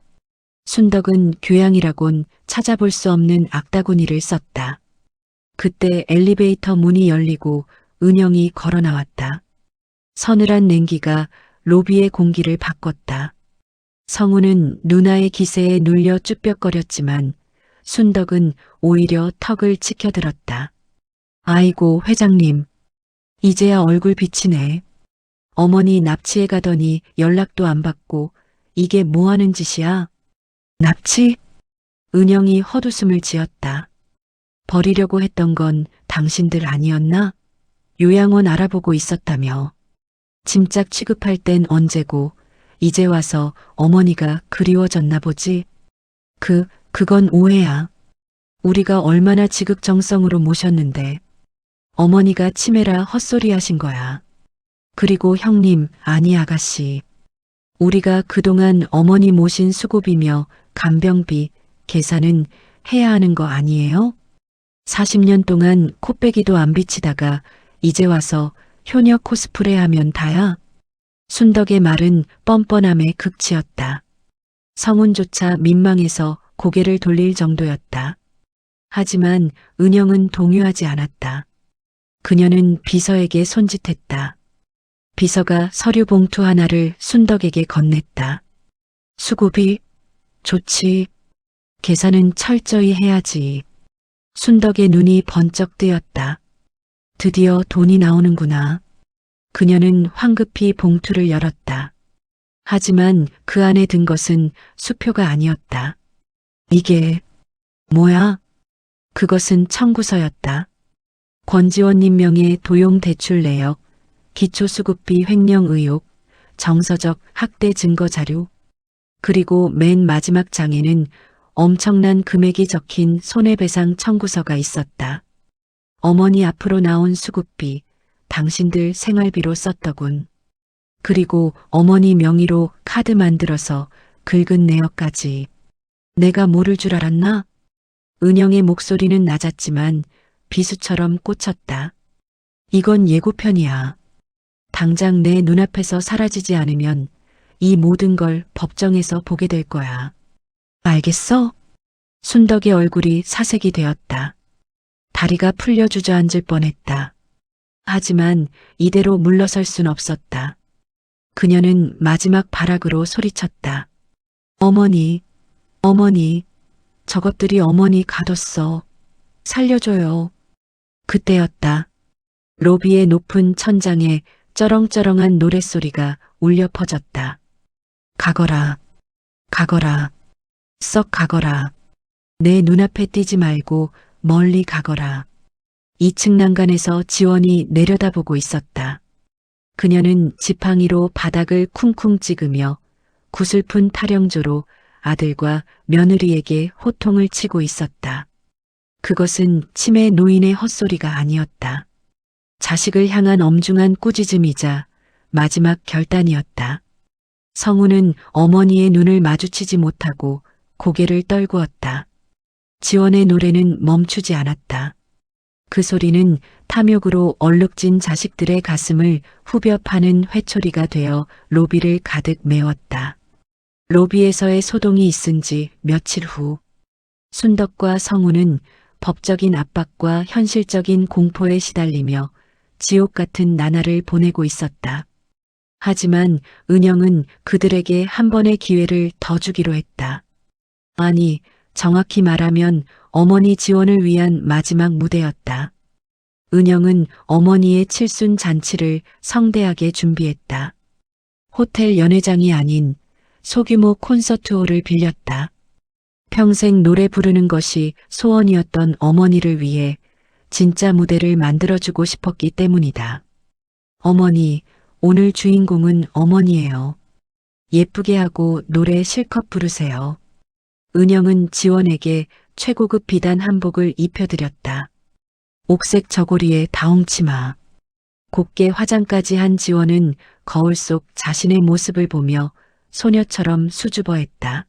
순덕은 교양이라곤 찾아볼 수 없는 악다구니를 썼다. 그때 엘리베이터 문이 열리고 은영이 걸어 나왔다. 서늘한 냉기가 로비의 공기를 바꿨다. 성우는 누나의 기세에 눌려 쭈뼛거렸지만 순덕은 오히려 턱을 치켜들었다. 아이고 회장님, 이제야 얼굴 비치네. 어머니 납치해 가더니 연락도 안 받고 이게 뭐 하는 짓이야? 납치? 은영이 헛웃음을 지었다. 버리려고 했던 건 당신들 아니었나? 요양원 알아보고 있었다며. 짐짝 취급할 땐 언제고 이제 와서 어머니가 그리워졌나 보지? 그건 오해야. 우리가 얼마나 지극정성으로 모셨는데 어머니가 치매라 헛소리 하신 거야. 그리고 형님, 아니 아가씨. 우리가 그동안 어머니 모신 수고비며 간병비, 계산은 해야 하는 거 아니에요? 40년 동안 코빼기도 안 비치다가 이제 와서 효녀 코스프레 하면 다야? 순덕의 말은 뻔뻔함의 극치였다. 성훈조차 민망해서 고개를 돌릴 정도였다. 하지만 은영은 동요하지 않았다. 그녀는 비서에게 손짓했다. 비서가 서류 봉투 하나를 순덕에게 건넸다. 수고비? 좋지. 계산은 철저히 해야지. 순덕의 눈이 번쩍 뜨였다. 드디어 돈이 나오는구나. 그녀는 황급히 봉투를 열었다. 하지만 그 안에 든 것은 수표가 아니었다. 이게 뭐야? 그것은 청구서였다. 권지원님 명의 도용 대출 내역, 기초수급비 횡령 의혹, 정서적 학대 증거 자료, 그리고 맨 마지막 장에는 엄청난 금액이 적힌 손해배상 청구서가 있었다. 어머니 앞으로 나온 수급비, 당신들 생활비로 썼더군. 그리고 어머니 명의로 카드 만들어서 긁은 내역까지. 내가 모를 줄 알았나? 은영의 목소리는 낮았지만 비수처럼 꽂혔다. 이건 예고편이야. 당장 내 눈앞에서 사라지지 않으면 이 모든 걸 법정에서 보게 될 거야. 알겠어? 순덕의 얼굴이 사색이 되었다. 다리가 풀려 주저앉을 뻔했다. 하지만 이대로 물러설 순 없었다. 그녀는 마지막 발악으로 소리쳤다. 어머니, 어머니, 저것들이 어머니 가뒀어. 살려줘요. 그때였다. 로비의 높은 천장에 쩌렁쩌렁한 노랫소리가 울려 퍼졌다. 가거라, 가거라, 썩 가거라. 내 눈앞에 띄지 말고 멀리 가거라. 2층 난간에서 지원이 내려다보고 있었다. 그녀는 지팡이로 바닥을 쿵쿵 찍으며 구슬픈 타령조로 아들과 며느리에게 호통을 치고 있었다. 그것은 치매 노인의 헛소리가 아니었다. 자식을 향한 엄중한 꾸짖음이자 마지막 결단이었다. 성우는 어머니의 눈을 마주치지 못하고 고개를 떨구었다. 지원의 노래는 멈추지 않았다. 그 소리는 탐욕으로 얼룩진 자식들의 가슴을 후벼 파는 회초리가 되어 로비를 가득 메웠다. 로비에서의 소동이 있은 지 며칠 후 순덕과 성우는 법적인 압박과 현실적인 공포에 시달리며 지옥 같은 나날을 보내고 있었다. 하지만 은영은 그들에게 한 번의 기회를 더 주기로 했다. 아니, 정확히 말하면 어머니 지원을 위한 마지막 무대였다. 은영은 어머니의 칠순 잔치를 성대하게 준비했다. 호텔 연회장이 아닌 소규모 콘서트홀을 빌렸다. 평생 노래 부르는 것이 소원이었던 어머니를 위해 진짜 무대를 만들어주고 싶었기 때문이다. 어머니, 오늘 주인공은 어머니예요. 예쁘게 하고 노래 실컷 부르세요. 은영은 지원에게 최고급 비단 한복을 입혀드렸다. 옥색 저고리에 다홍치마. 곱게 화장까지 한 지원은 거울 속 자신의 모습을 보며 소녀처럼 수줍어했다.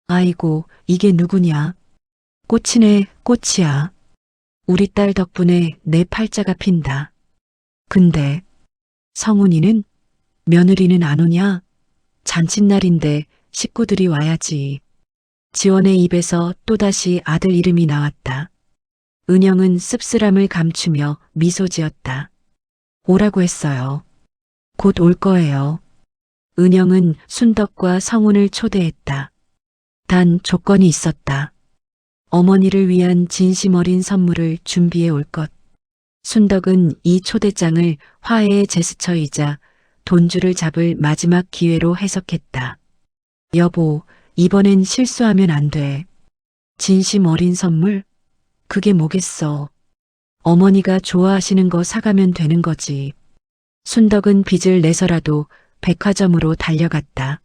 아이고, 이게 누구냐? 꽃이네, 꽃이야. 우리 딸 덕분에 내 팔자가 핀다. 근데 성훈이는? 며느리는 안 오냐? 잔칫날인데 식구들이 와야지. 지원의 입에서 또다시 아들 이름이 나왔다. 은영은 씁쓸함을 감추며 미소 지었다. 오라고 했어요. 곧 올 거예요. 은영은 순덕과 성훈을 초대했다. 단 조건이 있었다. 어머니를 위한 진심 어린 선물을 준비해 올 것. 순덕은 이 초대장을 화해의 제스처이자 돈줄을 잡을 마지막 기회로 해석했다. 여보, 이번엔 실수하면 안 돼. 진심 어린 선물? 그게 뭐겠어. 어머니가 좋아하시는 거 사가면 되는 거지. 순덕은 빚을 내서라도 백화점으로 달려갔다.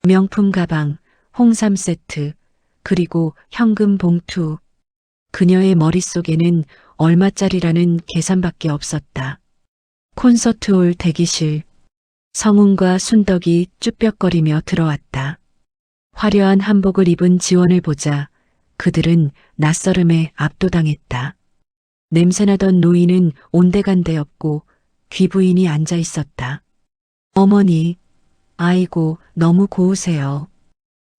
명품 가방, 홍삼 세트, 그리고 현금 봉투. 그녀의 머릿속에는 얼마짜리라는 계산밖에 없었다. 콘서트홀 대기실. 성훈과 순덕이 쭈뼛거리며 들어왔다. 화려한 한복을 입은 지원을 보자 그들은 낯설음에 압도당했다. 냄새나던 노인은 온데간데 없고 귀부인이 앉아 있었다. 어머니, 아이고, 너무 고우세요.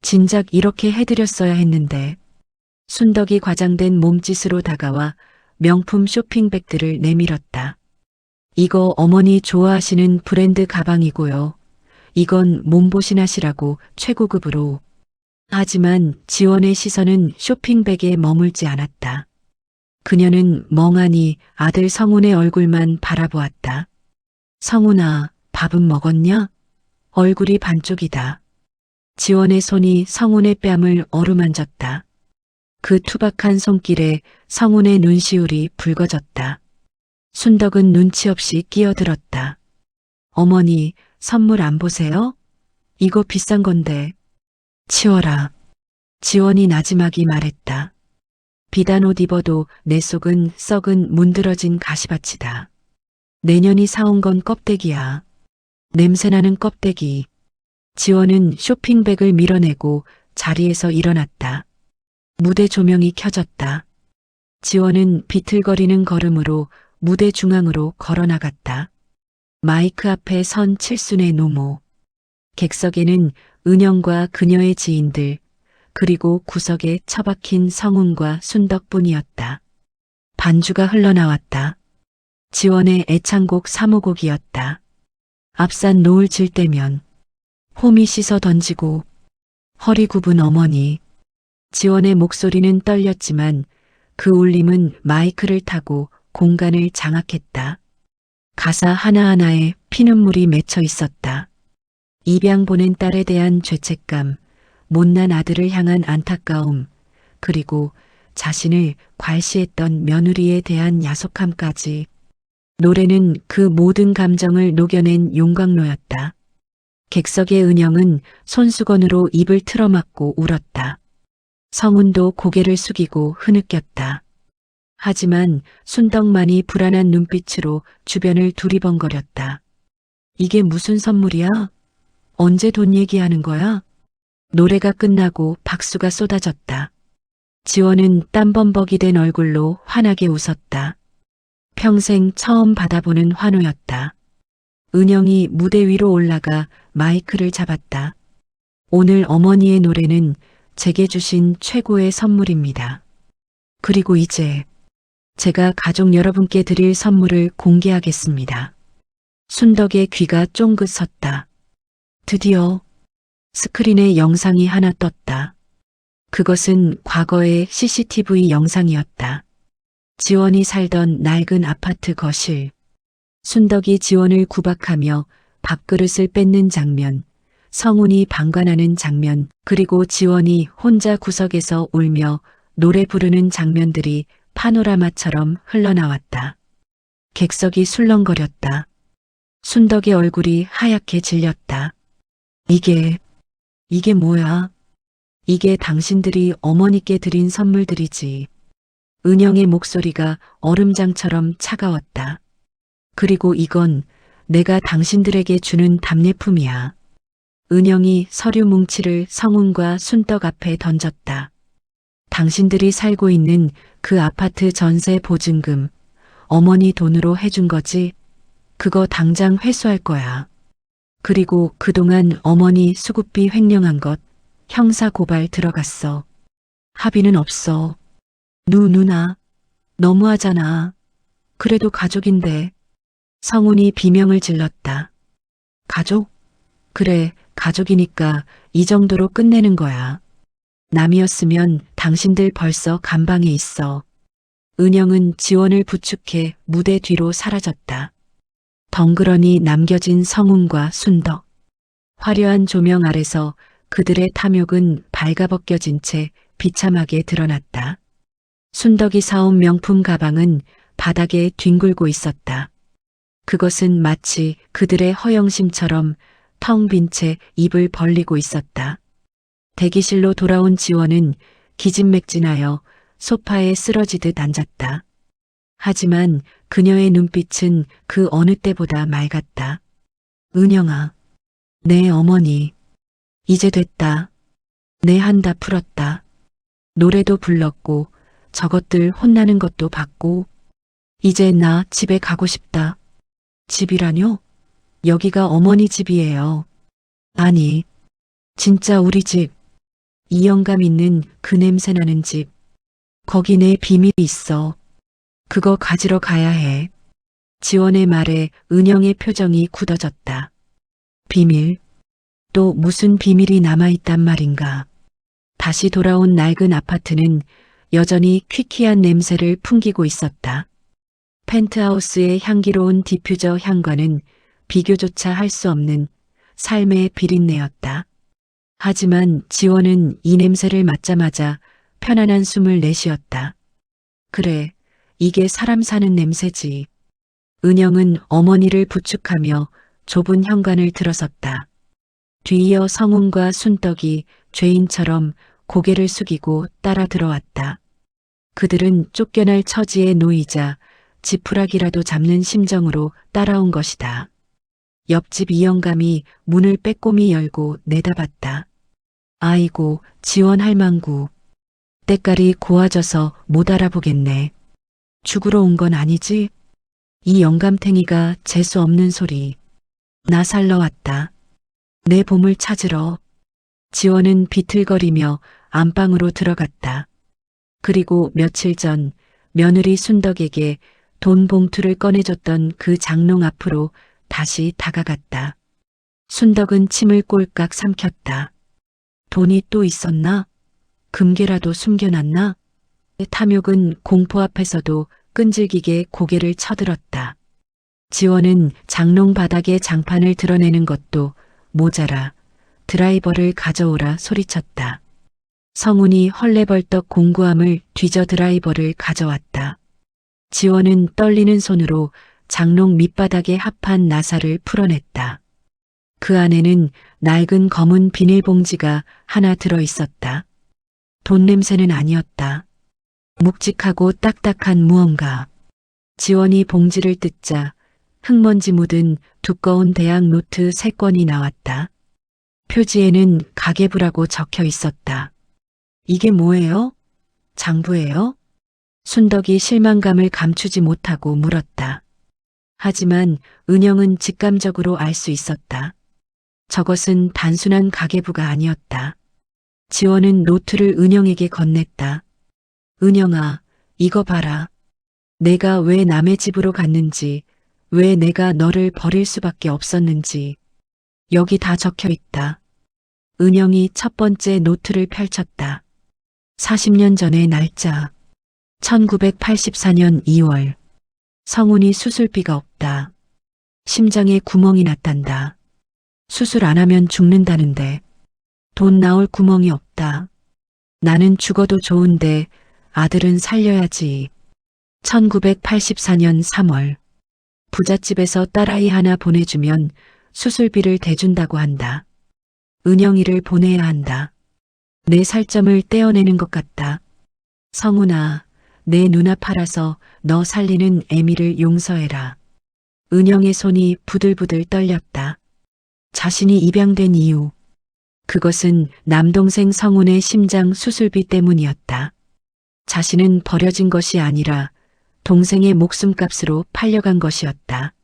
진작 이렇게 해드렸어야 했는데. 순덕이 과장된 몸짓으로 다가와 명품 쇼핑백들을 내밀었다. 이거 어머니 좋아하시는 브랜드 가방이고요. 이건 몸보신하시라고 최고급으로. 하지만 지원의 시선은 쇼핑백에 머물지 않았다. 그녀는 멍하니 아들 성훈의 얼굴만 바라보았다. 성훈아, 밥은 먹었냐? 얼굴이 반쪽이다. 지원의 손이 성훈의 뺨을 어루만졌다. 그 투박한 손길에 성훈의 눈시울이 붉어졌다. 순덕은 눈치 없이 끼어들었다. 어머니, 선물 안 보세요? 이거 비싼 건데. 치워라. 지원이 나지막이 말했다. 비단 옷 입어도 내 속은 썩은 문드러진 가시밭이다. 내년이 사온 건 껍데기야. 냄새나는 껍데기. 지원은 쇼핑백을 밀어내고 자리에서 일어났다. 무대 조명이 켜졌다. 지원은 비틀거리는 걸음으로 무대 중앙으로 걸어나갔다. 마이크 앞에 선 칠순의 노모. 객석에는 은영과 그녀의 지인들, 그리고 구석에 처박힌 성훈과 순덕뿐이었다. 반주가 흘러나왔다. 지원의 애창곡 3호곡이었다. 앞산 노을 질 때면 홈이 씻어 던지고 허리 굽은 어머니. 지원의 목소리는 떨렸지만 그 울림은 마이크를 타고 공간을 장악했다. 가사 하나하나에 피눈물이 맺혀 있었다. 입양 보낸 딸에 대한 죄책감, 못난 아들을 향한 안타까움, 그리고 자신을 괄시했던 며느리에 대한 야속함까지. 노래는 그 모든 감정을 녹여낸 용광로였다. 객석의 은영은 손수건으로 입을 틀어막고 울었다. 성훈도 고개를 숙이고 흐느꼈다. 하지만 순덕만이 불안한 눈빛으로 주변을 두리번거렸다. 이게 무슨 선물이야? 언제 돈 얘기하는 거야? 노래가 끝나고 박수가 쏟아졌다. 지원은 땀범벅이 된 얼굴로 환하게 웃었다. 평생 처음 받아보는 환호였다. 은영이 무대 위로 올라가 마이크를 잡았다. 오늘 어머니의 노래는 제게 주신 최고의 선물입니다. 그리고 이제 제가 가족 여러분께 드릴 선물을 공개하겠습니다. 순덕의 귀가 쫑긋 섰다. 드디어 스크린에 영상이 하나 떴다. 그것은 과거의 CCTV 영상이었다. 지원이 살던 낡은 아파트 거실. 순덕이 지원을 구박하며 밥그릇을 뺏는 장면, 성훈이 방관하는 장면, 그리고 지원이 혼자 구석에서 울며 노래 부르는 장면들이 파노라마처럼 흘러나왔다. 객석이 술렁거렸다. 순덕의 얼굴이 하얗게 질렸다. 이게 뭐야? 이게 당신들이 어머니께 드린 선물들이지. 은영의 목소리가 얼음장처럼 차가웠다. 그리고 이건 내가 당신들에게 주는 답례품이야. 은영이 서류 뭉치를 성훈과 순덕 앞에 던졌다. 당신들이 살고 있는 그 아파트 전세 보증금, 어머니 돈으로 해준 거지? 그거 당장 회수할 거야. 그리고 그동안 어머니 수급비 횡령한 것, 형사 고발 들어갔어. 합의는 없어. 누나, 너무하잖아. 그래도 가족인데. 성훈이 비명을 질렀다. 가족? 그래, 가족이니까 이 정도로 끝내는 거야. 남이었으면 당신들 벌써 감방에 있어. 은영은 지원을 부축해 무대 뒤로 사라졌다. 덩그러니 남겨진 성훈과 순덕. 화려한 조명 아래서 그들의 탐욕은 발가벗겨진 채 비참하게 드러났다. 순덕이 사온 명품 가방은 바닥에 뒹굴고 있었다. 그것은 마치 그들의 허영심처럼 텅 빈 채 입을 벌리고 있었다. 대기실로 돌아온 지원은 기진맥진하여 소파에 쓰러지듯 앉았다. 하지만 그녀의 눈빛은 그 어느 때보다 맑았다. 은영아, 내 어머니, 이제 됐다. 내 한 다 풀었다. 노래도 불렀고 저것들 혼나는 것도 봤고 이제 나 집에 가고 싶다. 집이라뇨? 여기가 어머니 집이에요. 아니, 진짜 우리 집. 이 영감 있는 그 냄새 나는 집. 거기 내 비밀이 있어. 그거 가지러 가야 해. 지원의 말에 은영의 표정이 굳어졌다. 비밀? 또 무슨 비밀이 남아있단 말인가. 다시 돌아온 낡은 아파트는 여전히 퀴퀴한 냄새를 풍기고 있었다. 펜트하우스의 향기로운 디퓨저 향과는 비교조차 할 수 없는 삶의 비린내였다. 하지만 지원은 이 냄새를 맡자마자 편안한 숨을 내쉬었다. 그래, 이게 사람 사는 냄새지. 은영은 어머니를 부축하며 좁은 현관을 들어섰다. 뒤이어 성훈과 순덕이 죄인처럼 고개를 숙이고 따라 들어왔다. 그들은 쫓겨날 처지에 놓이자 지푸라기라도 잡는 심정으로 따라온 것이다. 옆집 이영감이 문을 빼꼼히 열고 내다봤다. 아이고, 지원 할망구. 때깔이 고와져서 못 알아보겠네. 죽으러 온 건 아니지? 이 영감탱이가 재수 없는 소리. 나 살러 왔다. 내 봄을 찾으러. 지원은 비틀거리며 안방으로 들어갔다. 그리고 며칠 전 며느리 순덕에게 돈 봉투를 꺼내줬던 그 장롱 앞으로 다시 다가갔다. 순덕은 침을 꼴깍 삼켰다. 돈이 또 있었나? 금괴라도 숨겨놨나? 탐욕은 공포 앞에서도 끈질기게 고개를 쳐들었다. 지원은 장롱 바닥에 장판을 드러내는 것도 모자라 드라이버를 가져오라 소리쳤다. 성훈이 헐레벌떡 공구함을 뒤져 드라이버를 가져왔다. 지원은 떨리는 손으로 장롱 밑바닥에 합한 나사를 풀어냈다. 그 안에는 낡은 검은 비닐봉지가 하나 들어 있었다. 돈 냄새는 아니었다. 묵직하고 딱딱한 무언가. 지원이 봉지를 뜯자 흙먼지 묻은 두꺼운 대학 노트 3권이 나왔다. 표지에는 가계부라고 적혀 있었다. 이게 뭐예요? 장부예요? 순덕이 실망감을 감추지 못하고 물었다. 하지만 은영은 직감적으로 알 수 있었다. 저것은 단순한 가계부가 아니었다. 지원은 노트를 은영에게 건넸다. 은영아, 이거 봐라. 내가 왜 남의 집으로 갔는지, 왜 내가 너를 버릴 수밖에 없었는지, 여기 다 적혀 있다. 은영이 첫 번째 노트를 펼쳤다. 40년 전의 날짜. 1984년 2월. 성훈이 수술비가 없다. 심장에 구멍이 났단다. 수술 안 하면 죽는다는데 돈 나올 구멍이 없다. 나는 죽어도 좋은데 아들은 살려야지. 1984년 3월. 부잣집에서 딸아이 하나 보내주면 수술비를 대준다고 한다. 은영이를 보내야 한다. 내 살점을 떼어내는 것 같다. 성훈아, 내 눈앞 알아서 너 살리는 애미를 용서해라. 은영의 손이 부들부들 떨렸다. 자신이 입양된 이유. 그것은 남동생 성훈의 심장 수술비 때문이었다. 자신은 버려진 것이 아니라 동생의 목숨값으로 팔려간 것이었다.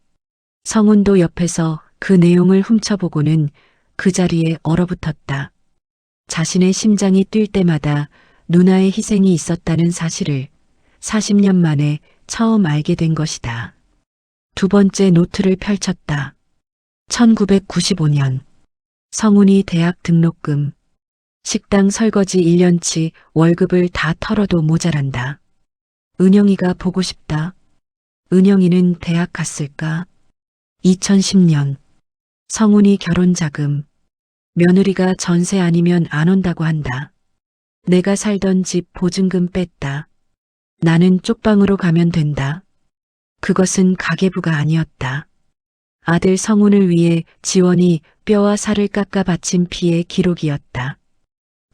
성훈도 옆에서 그 내용을 훔쳐보고는 그 자리에 얼어붙었다. 자신의 심장이 뛸 때마다 누나의 희생이 있었다는 사실을 40년 만에 처음 알게 된 것이다. 두 번째 노트를 펼쳤다. 1995년. 성훈이 대학 등록금, 식당 설거지 1년치 월급을 다 털어도 모자란다. 은영이가 보고 싶다. 은영이는 대학 갔을까? 2010년. 성훈이 결혼 자금. 며느리가 전세 아니면 안 온다고 한다. 내가 살던 집 보증금 뺐다. 나는 쪽방으로 가면 된다. 그것은 가계부가 아니었다. 아들 성훈을 위해 지원이 뼈와 살을 깎아 바친 피의 기록이었다.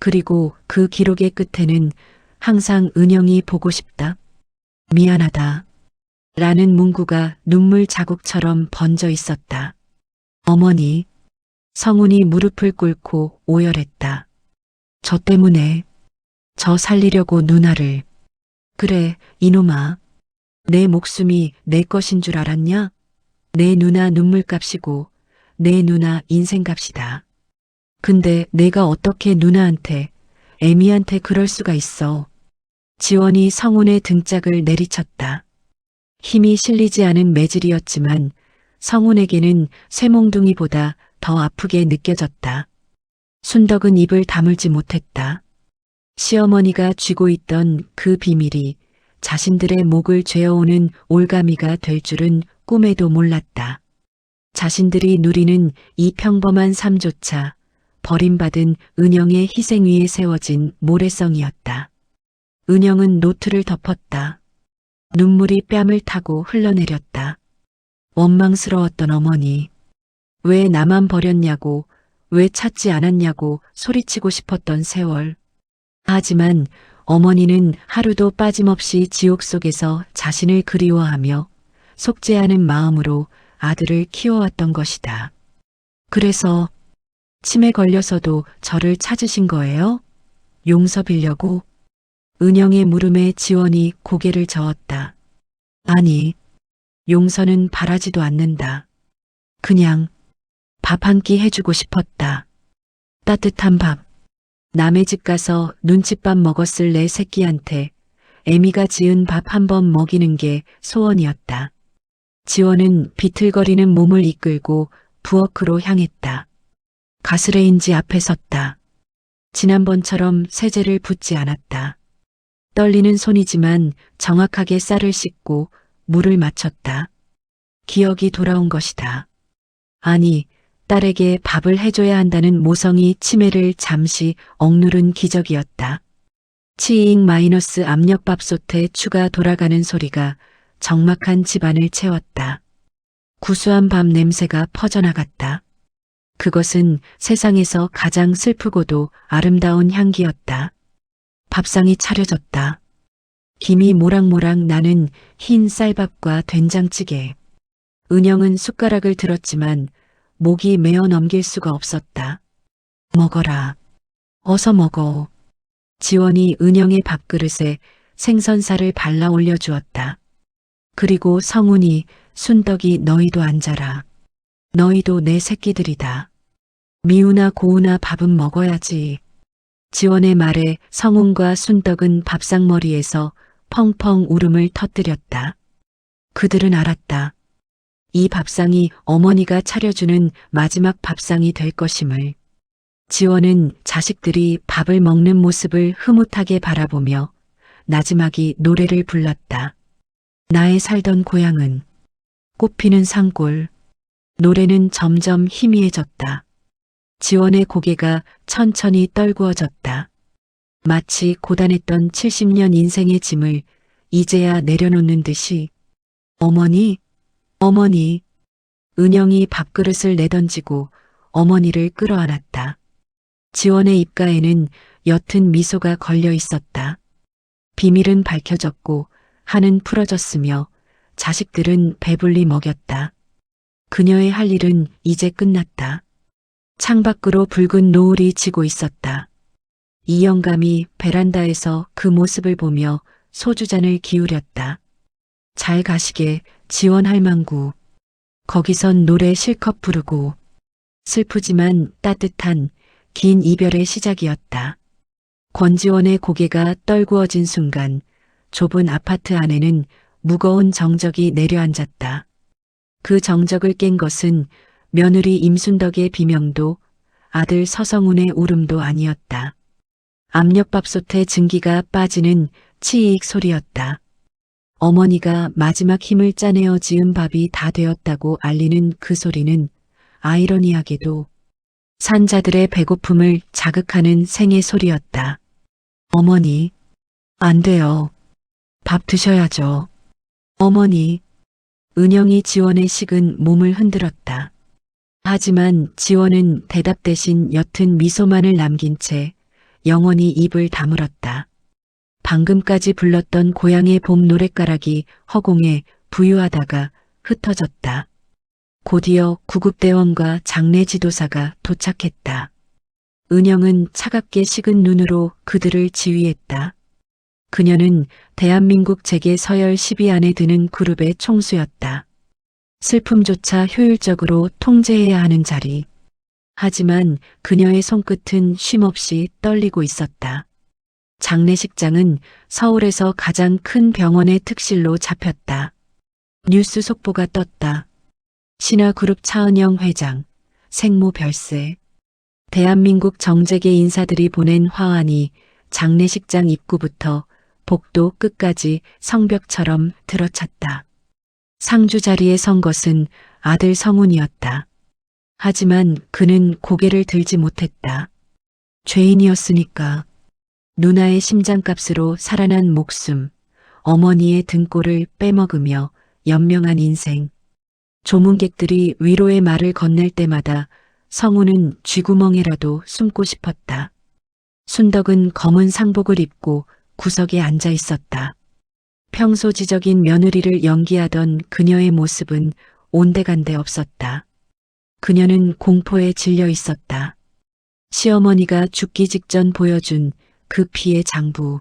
그리고 그 기록의 끝에는 항상 은영이 보고 싶다. 미안하다. 라는 문구가 눈물 자국처럼 번져 있었다. 어머니. 성훈이 무릎을 꿇고 오열했다. 저 때문에. 저 살리려고 누나를. 그래, 이놈아. 내 목숨이 내 것인 줄 알았냐? 내 누나 눈물값이고 내 누나 인생값이다. 근데 내가 어떻게 누나한테, 애미한테 그럴 수가 있어. 지원이 성훈의 등짝을 내리쳤다. 힘이 실리지 않은 매질이었지만 성훈에게는 쇠몽둥이보다 더 아프게 느껴졌다. 순덕은 입을 다물지 못했다. 시어머니가 쥐고 있던 그 비밀이 자신들의 목을 죄어오는 올가미가 될 줄은 꿈에도 몰랐다. 자신들이 누리는 이 평범한 삶조차 버림받은 은영의 희생 위에 세워진 모래성이었다. 은영은 노트를 덮었다. 눈물이 뺨을 타고 흘러내렸다. 원망스러웠던 어머니. 왜 나만 버렸냐고, 왜 찾지 않았냐고 소리치고 싶었던 세월. 하지만 어머니는 하루도 빠짐없이 지옥 속에서 자신을 그리워하며 속죄하는 마음으로 아들을 키워왔던 것이다. 그래서 치매 걸려서도 저를 찾으신 거예요? 용서 빌려고? 은영의 물음에 지원이 고개를 저었다. 아니, 용서는 바라지도 않는다. 그냥 밥 한 끼 해주고 싶었다. 따뜻한 밥. 남의 집 가서 눈칫밥 먹었을 내 새끼한테 애미가 지은 밥 한 번 먹이는 게 소원이었다. 지원은 비틀거리는 몸을 이끌고 부엌으로 향했다. 가스레인지 앞에 섰다. 지난번처럼 세제를 붓지 않았다. 떨리는 손이지만 정확하게 쌀을 씻고 물을 맞췄다. 기억이 돌아온 것이다. 아니, 딸에게 밥을 해줘야 한다는 모성이 치매를 잠시 억누른 기적이었다. 치잉 마이너스 압력밥솥에 추가 돌아가는 소리가 적막한 집안을 채웠다. 구수한 밥 냄새가 퍼져나갔다. 그것은 세상에서 가장 슬프고도 아름다운 향기였다. 밥상이 차려졌다. 김이 모락모락 나는 흰 쌀밥과 된장찌개. 은영은 숟가락을 들었지만 목이 메어 넘길 수가 없었다. 먹어라. 어서 먹어. 지원이 은영의 밥그릇에 생선살을 발라 올려주었다. 그리고 성훈이, 순덕이 너희도 앉아라. 너희도 내 새끼들이다. 미우나 고우나 밥은 먹어야지. 지원의 말에 성훈과 순덕은 밥상머리에서 펑펑 울음을 터뜨렸다. 그들은 알았다. 이 밥상이 어머니가 차려주는 마지막 밥상이 될 것임을. 지원은 자식들이 밥을 먹는 모습을 흐뭇하게 바라보며 나지막이 노래를 불렀다. 나의 살던 고향은 꽃피는 산골. 노래는 점점 희미해졌다. 지원의 고개가 천천히 떨구어졌다. 마치 고단했던 70년 인생의 짐을 이제야 내려놓는 듯이. 어머니, 어머니. 은영이 밥그릇을 내던지고 어머니를 끌어안았다. 지원의 입가에는 옅은 미소가 걸려 있었다. 비밀은 밝혀졌고 한은 풀어졌으며 자식들은 배불리 먹였다. 그녀의 할 일은 이제 끝났다. 창밖으로 붉은 노을이 지고 있었다. 이 영감이 베란다에서 그 모습을 보며 소주잔을 기울였다. 잘 가시게 지원 할망구. 거기선 노래 실컷 부르고. 슬프지만 따뜻한 긴 이별의 시작이었다. 권지원의 고개가 떨구어진 순간 좁은 아파트 안에는 무거운 정적이 내려앉았다. 그 정적을 깬 것은 며느리 임순덕의 비명도 아들 서성훈의 울음도 아니었다. 압력밥솥에 증기가 빠지는 치익 소리였다. 어머니가 마지막 힘을 짜내어 지은 밥이 다 되었다고 알리는 그 소리는 아이러니하게도 산자들의 배고픔을 자극하는 생의 소리였다. 어머니, 안 돼요. 밥 드셔야죠. 어머니. 은영이 지원의 식은 몸을 흔들었다. 하지만 지원은 대답 대신 옅은 미소만을 남긴 채 영원히 입을 다물었다. 방금까지 불렀던 고향의 봄 노랫가락이 허공에 부유하다가 흩어졌다. 곧이어 구급대원과 장례 지도사가 도착했다. 은영은 차갑게 식은 눈으로 그들을 지휘했다. 그녀는 대한민국 재계 서열 10위 안에 드는 그룹의 총수였다. 슬픔조차 효율적으로 통제해야 하는 자리. 하지만 그녀의 손끝은 쉼없이 떨리고 있었다. 장례식장은 서울에서 가장 큰 병원의 특실로 잡혔다. 뉴스 속보가 떴다. 신화그룹 차은영 회장, 생모 별세. 대한민국 정재계 인사들이 보낸 화환이 장례식장 입구부터 복도 끝까지 성벽처럼 들어찼다. 상주 자리에 선 것은 아들 성훈이었다. 하지만 그는 고개를 들지 못했다. 죄인이었으니까. 누나의 심장값으로 살아난 목숨, 어머니의 등골을 빼먹으며 연명한 인생. 조문객들이 위로의 말을 건넬 때마다 성훈은 쥐구멍에라도 숨고 싶었다. 순덕은 검은 상복을 입고 구석에 앉아 있었다. 평소 지적인 며느리를 연기하던 그녀의 모습은 온데간데 없었다. 그녀는 공포에 질려 있었다. 시어머니가 죽기 직전 보여준 그 피의 장부.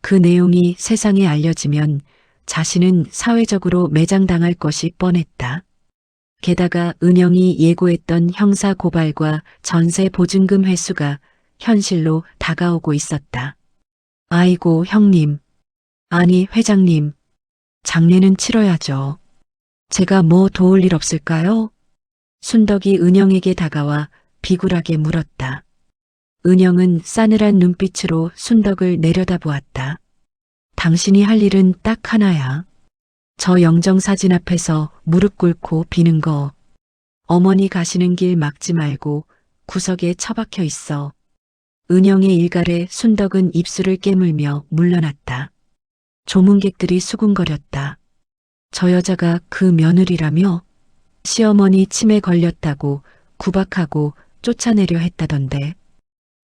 그 내용이 세상에 알려지면 자신은 사회적으로 매장당할 것이 뻔했다. 게다가 은영이 예고했던 형사 고발과 전세 보증금 회수가 현실로 다가오고 있었다. 아이고 형님. 아니, 회장님. 장례는 치러야죠. 제가 뭐 도울 일 없을까요? 순덕이 은영에게 다가와 비굴하게 물었다. 은영은 싸늘한 눈빛으로 순덕을 내려다보았다. 당신이 할 일은 딱 하나야. 저 영정사진 앞에서 무릎 꿇고 비는 거. 어머니 가시는 길 막지 말고 구석에 처박혀 있어. 은영의 일갈에 순덕은 입술을 깨물며 물러났다. 조문객들이 수군거렸다. 저 여자가 그 며느리라며? 시어머니 치매 걸렸다고 구박하고 쫓아내려 했다던데.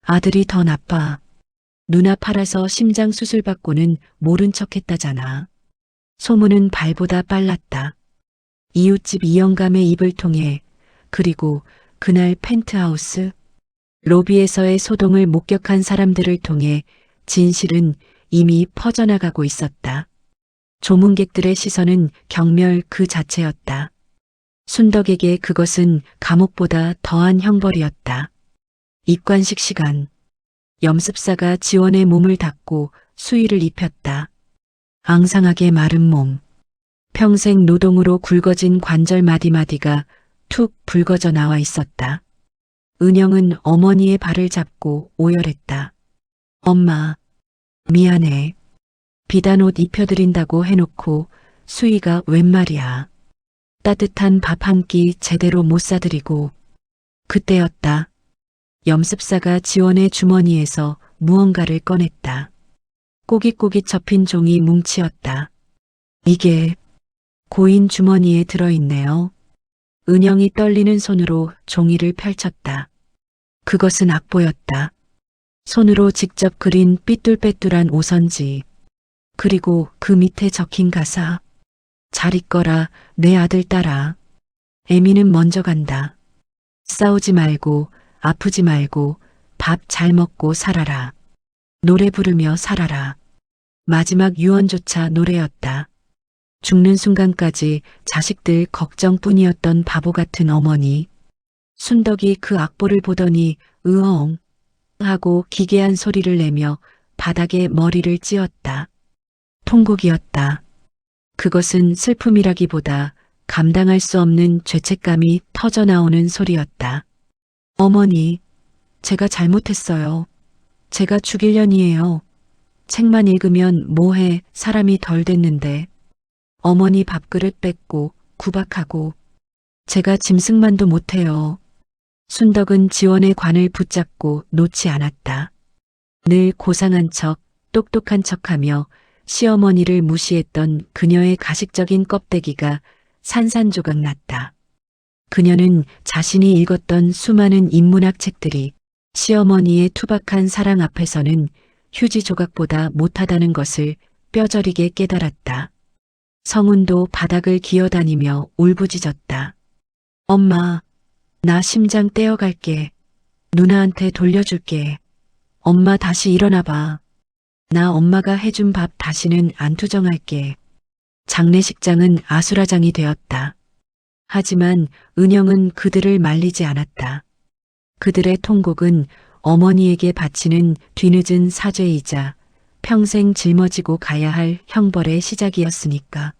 아들이 더 나빠. 눈앞 알아서 심장 수술 받고는 모른 척 했다잖아. 소문은 발보다 빨랐다. 이웃집 이영감의 입을 통해, 그리고 그날 펜트하우스 로비에서의 소동을 목격한 사람들을 통해 진실은 이미 퍼져나가고 있었다. 조문객들의 시선은 경멸 그 자체였다. 순덕에게 그것은 감옥보다 더한 형벌이었다. 입관식 시간. 염습사가 지원의 몸을 닦고 수의를 입혔다. 앙상하게 마른 몸. 평생 노동으로 굵어진 관절 마디마디가 툭 붉어져 나와 있었다. 은영은 어머니의 발을 잡고 오열했다. 엄마, 미안해. 비단 옷 입혀드린다고 해놓고 수의가 웬 말이야. 따뜻한 밥 한 끼 제대로 못 사드리고. 그때였다. 염습사가 지원의 주머니에서 무언가를 꺼냈다. 꼬깃꼬깃 접힌 종이 뭉치였다. 이게 고인 주머니에 들어있네요. 은영이 떨리는 손으로 종이를 펼쳤다. 그것은 악보였다. 손으로 직접 그린 삐뚤빼뚤한 오선지. 그리고 그 밑에 적힌 가사. 잘 있거라, 내 아들 딸아. 애미는 먼저 간다. 싸우지 말고, 아프지 말고, 밥 잘 먹고 살아라. 노래 부르며 살아라. 마지막 유언조차 노래였다. 죽는 순간까지 자식들 걱정뿐이었던 바보 같은 어머니. 순덕이 그 악보를 보더니 으엉 하고 기괴한 소리를 내며 바닥에 머리를 찧었다. 통곡이었다. 그것은 슬픔이라기보다 감당할 수 없는 죄책감이 터져나오는 소리였다. 어머니, 제가 잘못했어요. 제가 죽일 년이에요. 책만 읽으면 뭐해 사람이 덜 됐는데. 어머니 밥그릇 뺏고 구박하고 제가 짐승만도 못해요. 순덕은 지원의 관을 붙잡고 놓지 않았다. 늘 고상한 척, 똑똑한 척하며 시어머니를 무시했던 그녀의 가식적인 껍데기가 산산조각 났다. 그녀는 자신이 읽었던 수많은 인문학 책들이 시어머니의 투박한 사랑 앞에서는 휴지 조각보다 못하다는 것을 뼈저리게 깨달았다. 성운도 바닥을 기어다니며 울부짖었다. 엄마, 나 심장 떼어갈게. 누나한테 돌려줄게. 엄마 다시 일어나봐. 나 엄마가 해준 밥 다시는 안 투정할게. 장례식장은 아수라장이 되었다. 하지만 은영은 그들을 말리지 않았다. 그들의 통곡은 어머니에게 바치는 뒤늦은 사죄이자 평생 짊어지고 가야 할 형벌의 시작이었으니까.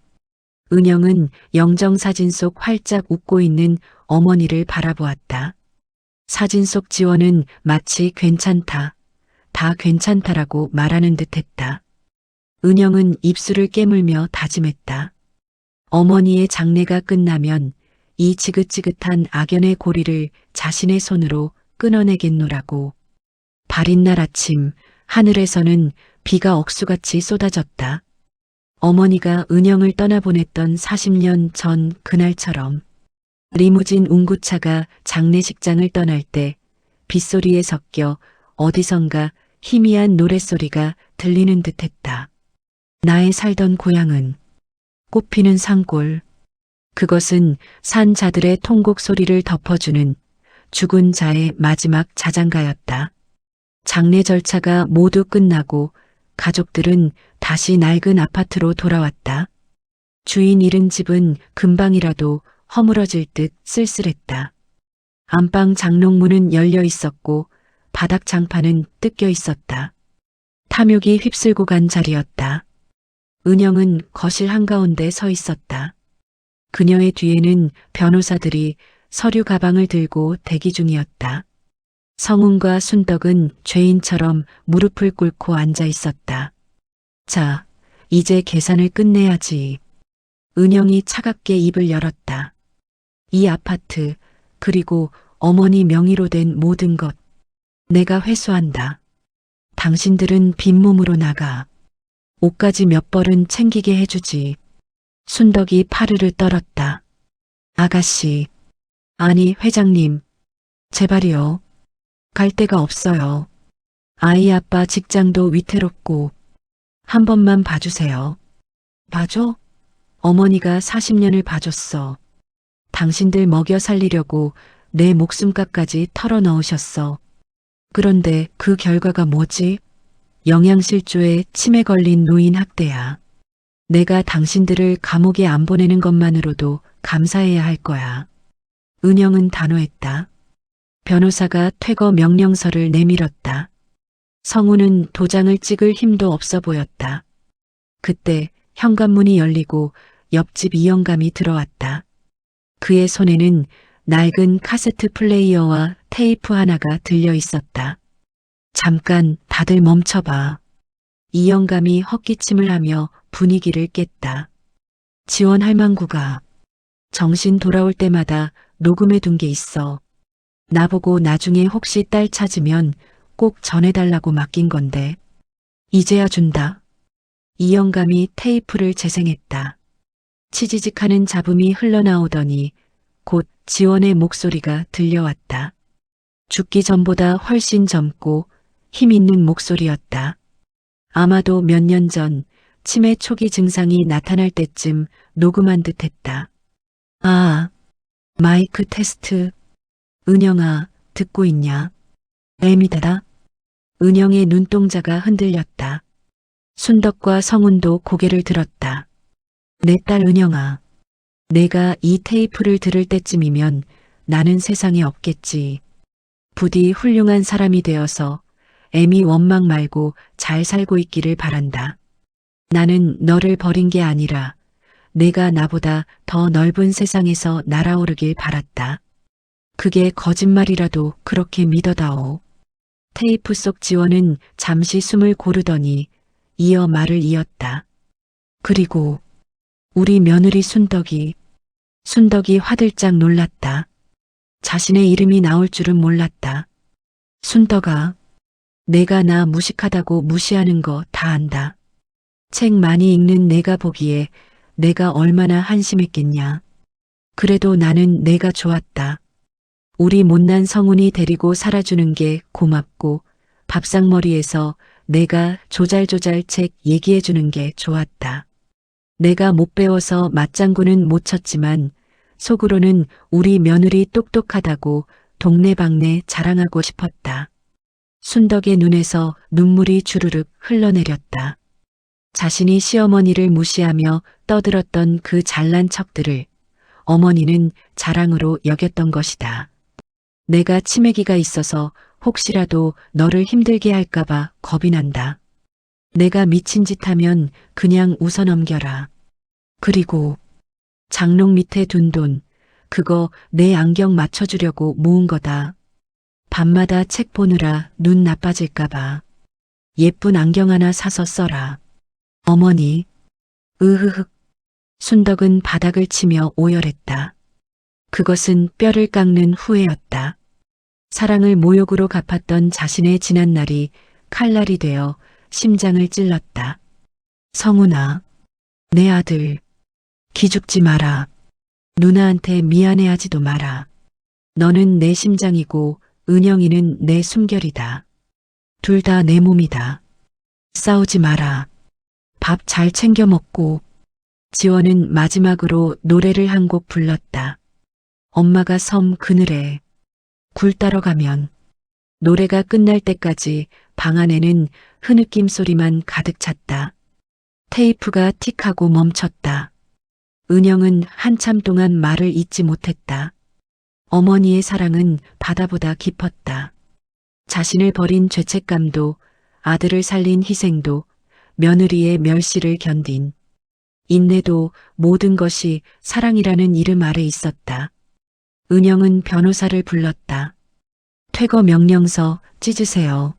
은영은 영정사진 속 활짝 웃고 있는 어머니를 바라보았다. 사진 속 지원은 마치 괜찮다, 다 괜찮다라고 말하는 듯했다. 은영은 입술을 깨물며 다짐했다. 어머니의 장례가 끝나면 이 지긋지긋한 악연의 고리를 자신의 손으로 끊어내겠노라고. 발인 날 아침 하늘에서는 비가 억수같이 쏟아졌다. 어머니가 은영을 떠나보냈던 40년 전 그날처럼 리무진 운구차가 장례식장을 떠날 때 빗소리에 섞여 어디선가 희미한 노랫소리가 들리는 듯했다. 나의 살던 고향은 꽃피는 산골. 그것은 산자들의 통곡 소리를 덮어주는 죽은 자의 마지막 자장가였다. 장례 절차가 모두 끝나고 가족들은 다시 낡은 아파트로 돌아왔다. 주인 잃은 집은 금방이라도 허물어질 듯 쓸쓸했다. 안방 장롱문은 열려 있었고 바닥 장판은 뜯겨 있었다. 탐욕이 휩쓸고 간 자리였다. 은영은 거실 한가운데 서 있었다. 그녀의 뒤에는 변호사들이 서류 가방을 들고 대기 중이었다. 성훈과 순덕은 죄인처럼 무릎을 꿇고 앉아 있었다. 자, 이제 계산을 끝내야지. 은영이 차갑게 입을 열었다. 이 아파트, 그리고 어머니 명의로 된 모든 것, 내가 회수한다. 당신들은 빈몸으로 나가. 옷까지 몇 벌은 챙기게 해주지. 순덕이 파르르 떨었다. 아가씨, 아니 회장님, 제발이요. 갈 데가 없어요. 아이 아빠 직장도 위태롭고 한 번만 봐주세요. 봐줘? 어머니가 40년을 봐줬어. 당신들 먹여 살리려고 내 목숨값까지 털어넣으셨어. 그런데 그 결과가 뭐지? 영양실조에 치매 걸린 노인 학대야. 내가 당신들을 감옥에 안 보내는 것만으로도 감사해야 할 거야. 은영은 단호했다. 변호사가 퇴거 명령서를 내밀었다. 성우는 도장을 찍을 힘도 없어 보였다. 그때 현관문이 열리고 옆집 이영감이 들어왔다. 그의 손에는 낡은 카세트 플레이어와 테이프 하나가 들려 있었다. 잠깐 다들 멈춰봐. 이영감이 헛기침을 하며 분위기를 깼다. 지원 할망구가 정신 돌아올 때마다 녹음해 둔 게 있어. 나보고 나중에 혹시 딸 찾으면 꼭 전해달라고 맡긴 건데. 이제야 준다. 이영감이 테이프를 재생했다. 치지직하는 잡음이 흘러나오더니 곧 지원의 목소리가 들려왔다. 죽기 전보다 훨씬 젊고 힘 있는 목소리였다. 아마도 몇 년 전 치매 초기 증상이 나타날 때쯤 녹음한 듯 했다. 아, 마이크 테스트. 은영아, 듣고 있냐? 애미다다. 은영의 눈동자가 흔들렸다. 순덕과 성훈도 고개를 들었다. 내 딸 은영아, 내가 이 테이프를 들을 때쯤이면 나는 세상에 없겠지. 부디 훌륭한 사람이 되어서 애미 원망 말고 잘 살고 있기를 바란다. 나는 너를 버린 게 아니라 내가 나보다 더 넓은 세상에서 날아오르길 바랐다. 그게 거짓말이라도 그렇게 믿어다오. 테이프 속 지원은 잠시 숨을 고르더니 이어 말을 이었다. 그리고 우리 며느리 순덕이 화들짝 놀랐다. 자신의 이름이 나올 줄은 몰랐다. 순덕아, 내가 나 무식하다고 무시하는 거 다 안다. 책 많이 읽는 내가 보기에 내가 얼마나 한심했겠냐. 그래도 나는 내가 좋았다. 우리 못난 성훈이 데리고 살아주는 게 고맙고 밥상머리에서 내가 조잘조잘 책 얘기해주는 게 좋았다. 내가 못 배워서 맞장구는 못 쳤지만 속으로는 우리 며느리 똑똑하다고 동네방네 자랑하고 싶었다. 순덕의 눈에서 눈물이 주르륵 흘러내렸다. 자신이 시어머니를 무시하며 떠들었던 그 잘난 척들을 어머니는 자랑으로 여겼던 것이다. 내가 치매기가 있어서 혹시라도 너를 힘들게 할까봐 겁이 난다. 내가 미친 짓 하면 그냥 웃어 넘겨라. 그리고 장롱 밑에 둔 돈, 그거 내 안경 맞춰주려고 모은 거다. 밤마다 책 보느라 눈 나빠질까봐. 예쁜 안경 하나 사서 써라. 어머니, 으흐흑. 순덕은 바닥을 치며 오열했다. 그것은 뼈를 깎는 후회였다. 사랑을 모욕으로 갚았던 자신의 지난 날이 칼날이 되어 심장을 찔렀다. 성훈아, 내 아들, 기죽지 마라. 누나한테 미안해하지도 마라. 너는 내 심장이고 은영이는 내 숨결이다. 둘 다 내 몸이다. 싸우지 마라. 밥 잘 챙겨 먹고. 지원은 마지막으로 노래를 한 곡 불렀다. 엄마가 섬 그늘에 굴 따러 가면. 노래가 끝날 때까지 방 안에는 흐느낌 소리만 가득 찼다. 테이프가 틱하고 멈췄다. 은영은 한참 동안 말을 잇지 못했다. 어머니의 사랑은 바다보다 깊었다. 자신을 버린 죄책감도 아들을 살린 희생도 며느리의 멸시를 견딘 인내도 모든 것이 사랑이라는 이름 아래 있었다. 은영은 변호사를 불렀다. 퇴거 명령서 찢으세요.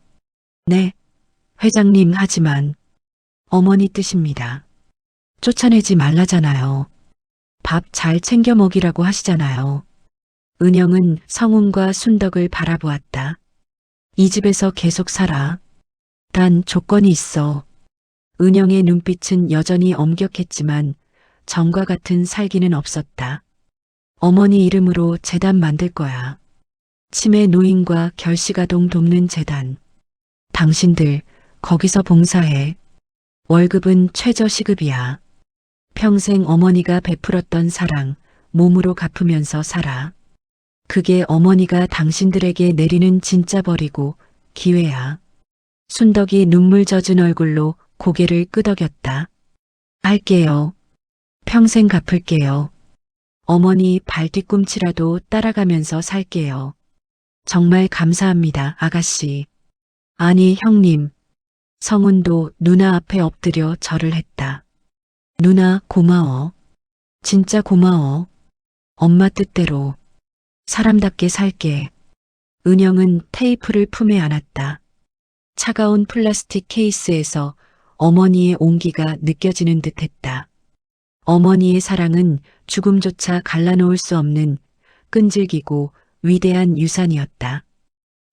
네, 회장님 하지만 어머니 뜻입니다. 쫓아내지 말라잖아요. 밥 잘 챙겨 먹이라고 하시잖아요. 은영은 성훈과 순덕을 바라보았다. 이 집에서 계속 살아. 단 조건이 있어. 은영의 눈빛은 여전히 엄격했지만 전과 같은 살기는 없었다. 어머니 이름으로 재단 만들 거야. 치매 노인과 결식아동 돕는 재단. 당신들 거기서 봉사해. 월급은 최저 시급이야. 평생 어머니가 베풀었던 사랑 몸으로 갚으면서 살아. 그게 어머니가 당신들에게 내리는 진짜 벌이고 기회야. 순덕이 눈물 젖은 얼굴로 고개를 끄덕였다. 할게요. 평생 갚을게요. 어머니 발뒤꿈치라도 따라가면서 살게요. 정말 감사합니다, 아가씨. 아니, 형님. 성훈도 누나 앞에 엎드려 절을 했다. 누나 고마워. 진짜 고마워. 엄마 뜻대로. 사람답게 살게. 은영은 테이프를 품에 안았다. 차가운 플라스틱 케이스에서 어머니의 온기가 느껴지는 듯했다. 어머니의 사랑은 죽음조차 갈라놓을 수 없는 끈질기고 위대한 유산이었다.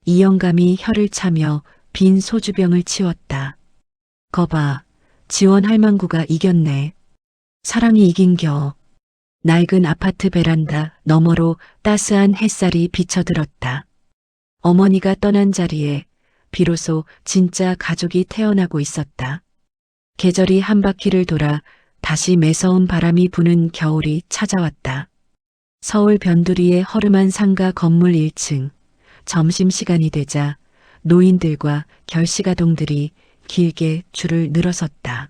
이 영감이 혀를 차며 빈 소주병을 치웠다. 거봐, 지원 할망구가 이겼네. 사랑이 이긴겨. 낡은 아파트 베란다 너머로 따스한 햇살이 비쳐들었다. 어머니가 떠난 자리에 비로소 진짜 가족이 태어나고 있었다. 계절이 한 바퀴를 돌아 다시 매서운 바람이 부는 겨울이 찾아왔다. 서울 변두리의 허름한 상가 건물 1층. 점심시간이 되자 노인들과 결식아동들이 길게 줄을 늘어섰다.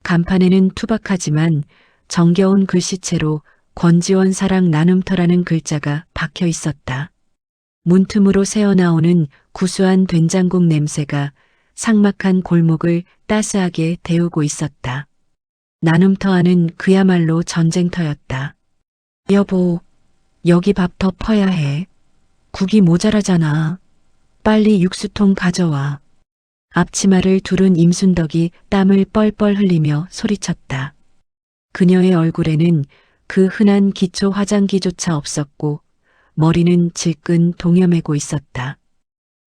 간판에는 투박하지만 정겨운 글씨체로 권지원 사랑 나눔터라는 글자가 박혀 있었다. 문틈으로 새어나오는 구수한 된장국 냄새가 삭막한 골목을 따스하게 데우고 있었다. 나눔터 안은 그야말로 전쟁터였다. 여보, 여기 밥 더 퍼야 해. 국이 모자라잖아. 빨리 육수통 가져와. 앞치마를 두른 임순덕이 땀을 뻘뻘 흘리며 소리쳤다. 그녀의 얼굴에는 그 흔한 기초 화장기조차 없었고 머리는 질끈 동여매고 있었다.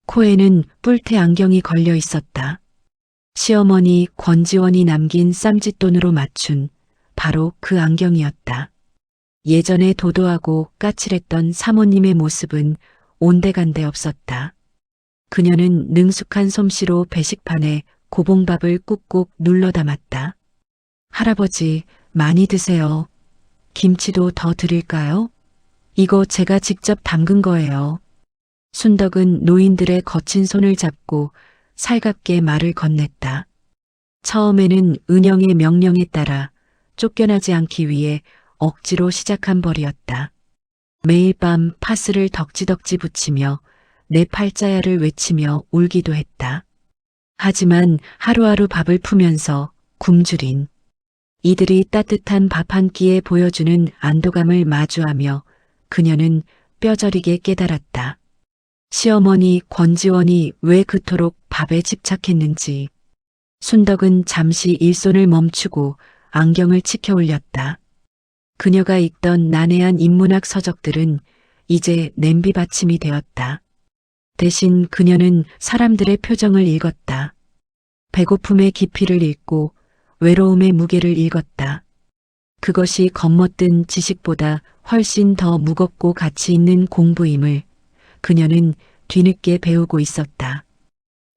코에는 뿔테 안경이 걸려 있었다. 시어머니 권지원이 남긴 쌈짓돈으로 맞춘 바로 그 안경이었다. 예전에 도도하고 까칠했던 사모님의 모습은 온데간데 없었다. 그녀는 능숙한 솜씨로 배식판에 고봉밥을 꾹꾹 눌러 담았다. 할아버지, 많이 드세요. 김치도 더 드릴까요? 이거 제가 직접 담근 거예요. 순덕은 노인들의 거친 손을 잡고 살갑게 말을 건넸다. 처음에는 은영의 명령에 따라 쫓겨나지 않기 위해 억지로 시작한 벌이었다. 매일 밤 파스를 덕지덕지 붙이며 내 팔자야를 외치며 울기도 했다. 하지만 하루하루 밥을 푸면서 굶주린 이들이 따뜻한 밥 한 끼에 보여주는 안도감을 마주하며 그녀는 뼈저리게 깨달았다. 시어머니 권지원이 왜 그토록 밥에 집착했는지. 순덕은 잠시 일손을 멈추고 안경을 치켜 올렸다. 그녀가 읽던 난해한 인문학 서적들은 이제 냄비 받침이 되었다. 대신 그녀는 사람들의 표정을 읽었다. 배고픔의 깊이를 읽고 외로움의 무게를 읽었다. 그것이 겉멋든 지식보다 훨씬 더 무겁고 가치 있는 공부임을 그녀는 뒤늦게 배우고 있었다.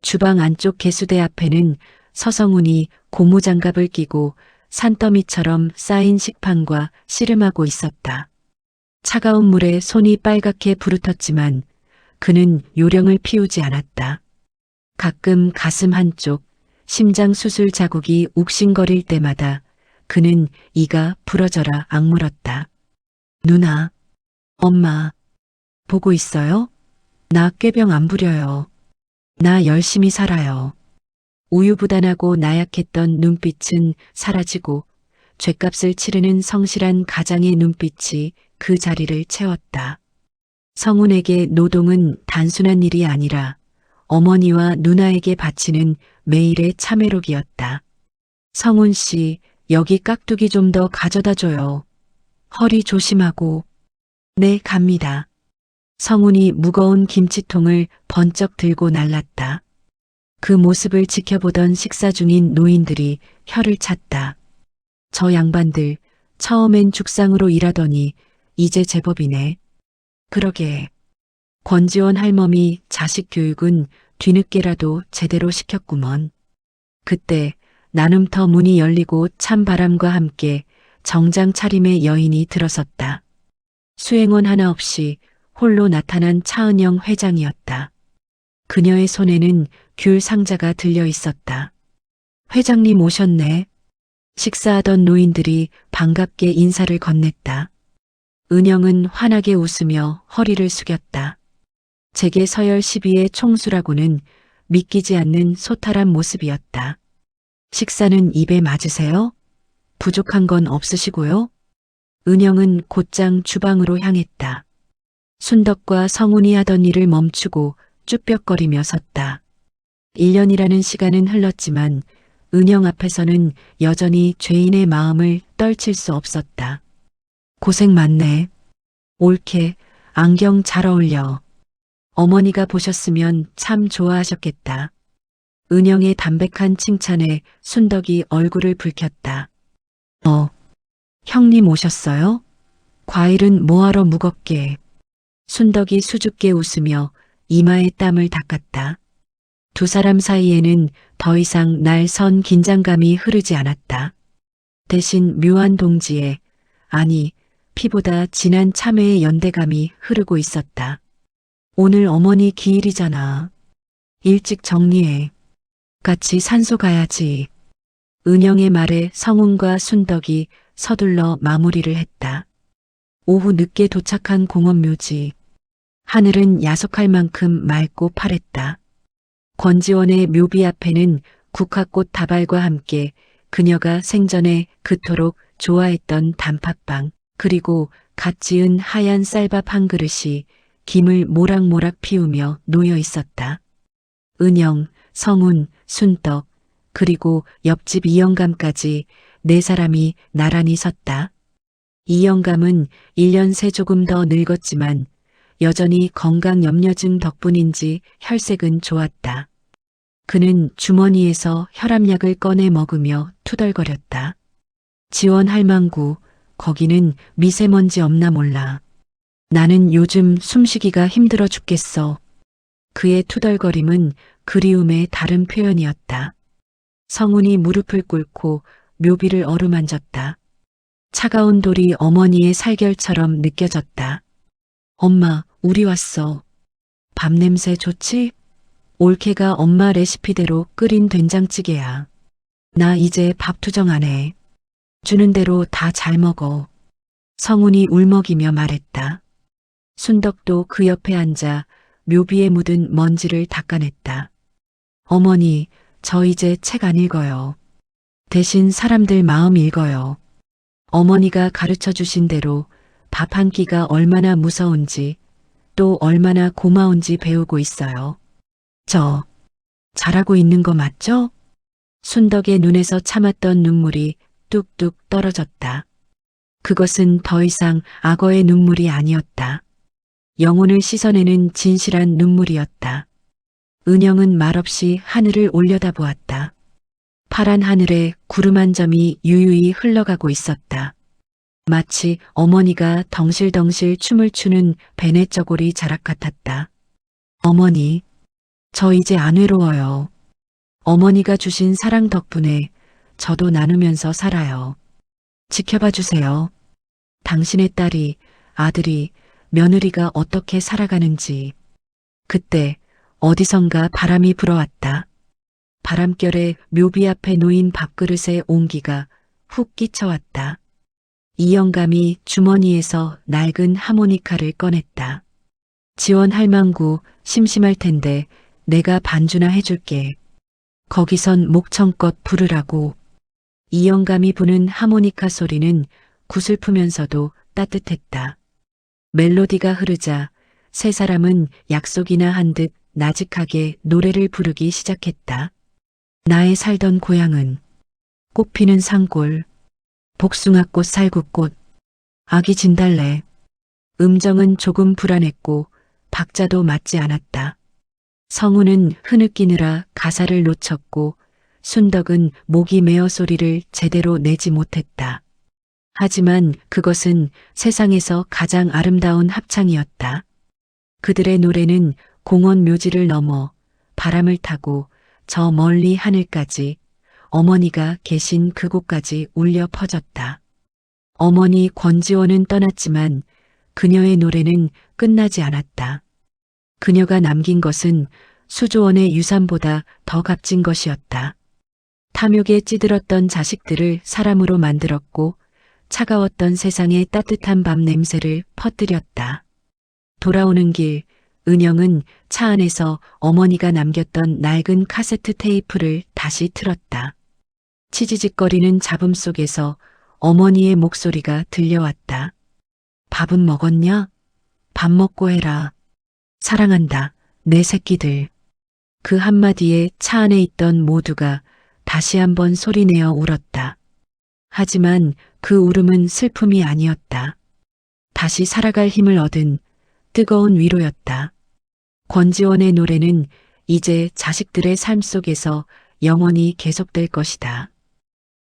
주방 안쪽 개수대 앞에는 서성훈이 고무장갑을 끼고 산더미처럼 쌓인 식판과 씨름하고 있었다. 차가운 물에 손이 빨갛게 부르텄지만 그는 요령을 피우지 않았다. 가끔 가슴 한쪽, 심장 수술 자국이 욱신거릴 때마다 그는 이가 부러져라 악물었다. 누나, 엄마, 보고 있어요? 나 꾀병 안 부려요. 나 열심히 살아요. 우유부단하고 나약했던 눈빛은 사라지고 죗값을 치르는 성실한 가장의 눈빛이 그 자리를 채웠다. 성훈에게 노동은 단순한 일이 아니라 어머니와 누나에게 바치는 매일의 참회록이었다. 성훈 씨, 여기 깍두기 좀 더 가져다 줘요. 허리 조심하고. 네, 갑니다. 성훈이 무거운 김치통을 번쩍 들고 날랐다. 그 모습을 지켜보던 식사 중인 노인들이 혀를 찼다. 저 양반들 처음엔 죽상으로 일하더니 이제 제법이네. 그러게. 권지원 할멈이 자식 교육은 뒤늦게라도 제대로 시켰구먼. 그때 나눔터 문이 열리고 찬바람과 함께 정장 차림의 여인이 들어섰다. 수행원 하나 없이 홀로 나타난 차은영 회장이었다. 그녀의 손에는 귤 상자가 들려 있었다. 회장님 오셨네. 식사하던 노인들이 반갑게 인사를 건넸다. 은영은 환하게 웃으며 허리를 숙였다. 제게 서열 12의 총수라고는 믿기지 않는 소탈한 모습이었다. 식사는 입에 맞으세요? 부족한 건 없으시고요? 은영은 곧장 주방으로 향했다. 순덕과 성훈이 하던 일을 멈추고 쭈뼛거리며 섰다. 1년이라는 시간은 흘렀지만 은영 앞에서는 여전히 죄인의 마음을 떨칠 수 없었다. 고생 많네. 옳게 안경 잘 어울려. 어머니가 보셨으면 참 좋아하셨겠다. 은영의 담백한 칭찬에 순덕이 얼굴을 붉혔다. 형님 오셨어요? 과일은 뭐하러 무겁게. 순덕이 수줍게 웃으며 이마에 땀을 닦았다. 두 사람 사이에는 더 이상 날 선 긴장감이 흐르지 않았다. 대신 묘한 동지에, 아니, 피보다 진한 참회의 연대감이 흐르고 있었다. 오늘 어머니 기일이잖아. 일찍 정리해. 같이 산소 가야지. 은영의 말에 성훈과 순덕이 서둘러 마무리를 했다. 오후 늦게 도착한 공원묘지. 하늘은 야속할 만큼 맑고 파랬다. 권지원의 묘비 앞에는 국화꽃 다발과 함께 그녀가 생전에 그토록 좋아했던 단팥빵, 그리고 갓 지은 하얀 쌀밥 한 그릇이 김을 모락모락 피우며 놓여 있었다. 은영, 성훈, 순덕, 그리고 옆집 이영감까지 네 사람이 나란히 섰다. 이영감은 1년 새 조금 더 늙었지만 여전히 건강 염려증 덕분인지 혈색은 좋았다. 그는 주머니에서 혈압약을 꺼내 먹으며 투덜거렸다. 지원 할망구, 거기는 미세먼지 없나 몰라. 나는 요즘 숨쉬기가 힘들어 죽겠어. 그의 투덜거림은 그리움의 다른 표현이었다. 성훈이 무릎을 꿇고 묘비를 어루만졌다. 차가운 돌이 어머니의 살결처럼 느껴졌다. 엄마, 우리 왔어. 밥 냄새 좋지? 올케가 엄마 레시피대로 끓인 된장찌개야. 나 이제 밥 투정 안 해. 주는 대로 다 잘 먹어. 성훈이 울먹이며 말했다. 순덕도 그 옆에 앉아 묘비에 묻은 먼지를 닦아냈다. 어머니, 저 이제 책 안 읽어요. 대신 사람들 마음 읽어요. 어머니가 가르쳐 주신 대로 밥 한 끼가 얼마나 무서운지 또 얼마나 고마운지 배우고 있어요. 저 잘하고 있는 거 맞죠? 순덕의 눈에서 참았던 눈물이 뚝뚝 떨어졌다. 그것은 더 이상 악어의 눈물이 아니었다. 영혼을 씻어내는 진실한 눈물이었다. 은영은 말없이 하늘을 올려다보았다. 파란 하늘에 구름 한 점이 유유히 흘러가고 있었다. 마치 어머니가 덩실덩실 춤을 추는 베네저고리 자락 같았다. 어머니, 저 이제 안 외로워요. 어머니가 주신 사랑 덕분에 저도 나누면서 살아요. 지켜봐 주세요. 당신의 딸이, 아들이, 며느리가 어떻게 살아가는지. 그때 어디선가 바람이 불어왔다. 바람결에 묘비 앞에 놓인 밥그릇의 온기가 훅 끼쳐왔다. 이영감이 주머니에서 낡은 하모니카를 꺼냈다. 지원 할망구, 심심할 텐데 내가 반주나 해줄게. 거기선 목청껏 부르라고. 이영감이 부는 하모니카 소리는 구슬프면서도 따뜻했다. 멜로디가 흐르자 세 사람은 약속이나 한 듯 나직하게 노래를 부르기 시작했다. 나의 살던 고향은 꽃피는 산골, 복숭아꽃 살구꽃, 아기 진달래. 음정은 조금 불안했고 박자도 맞지 않았다. 성우는 흐느끼느라 가사를 놓쳤고 순덕은 목이 메어 소리를 제대로 내지 못했다. 하지만 그것은 세상에서 가장 아름다운 합창이었다. 그들의 노래는 공원 묘지를 넘어 바람을 타고 저 멀리 하늘까지, 어머니가 계신 그곳까지 울려 퍼졌다. 어머니 권지원은 떠났지만 그녀의 노래는 끝나지 않았다. 그녀가 남긴 것은 수조원의 유산보다 더 값진 것이었다. 탐욕에 찌들었던 자식들을 사람으로 만들었고 차가웠던 세상의 따뜻한 밤 냄새를 퍼뜨렸다. 돌아오는 길, 은영은 차 안에서 어머니가 남겼던 낡은 카세트 테이프를 다시 틀었다. 치지직거리는 잡음 속에서 어머니의 목소리가 들려왔다. 밥은 먹었냐? 밥 먹고 해라. 사랑한다, 내 새끼들. 그 한마디에 차 안에 있던 모두가 다시 한번 소리내어 울었다. 하지만 그 울음은 슬픔이 아니었다. 다시 살아갈 힘을 얻은 뜨거운 위로였다. 권지원의 노래는 이제 자식들의 삶 속에서 영원히 계속될 것이다.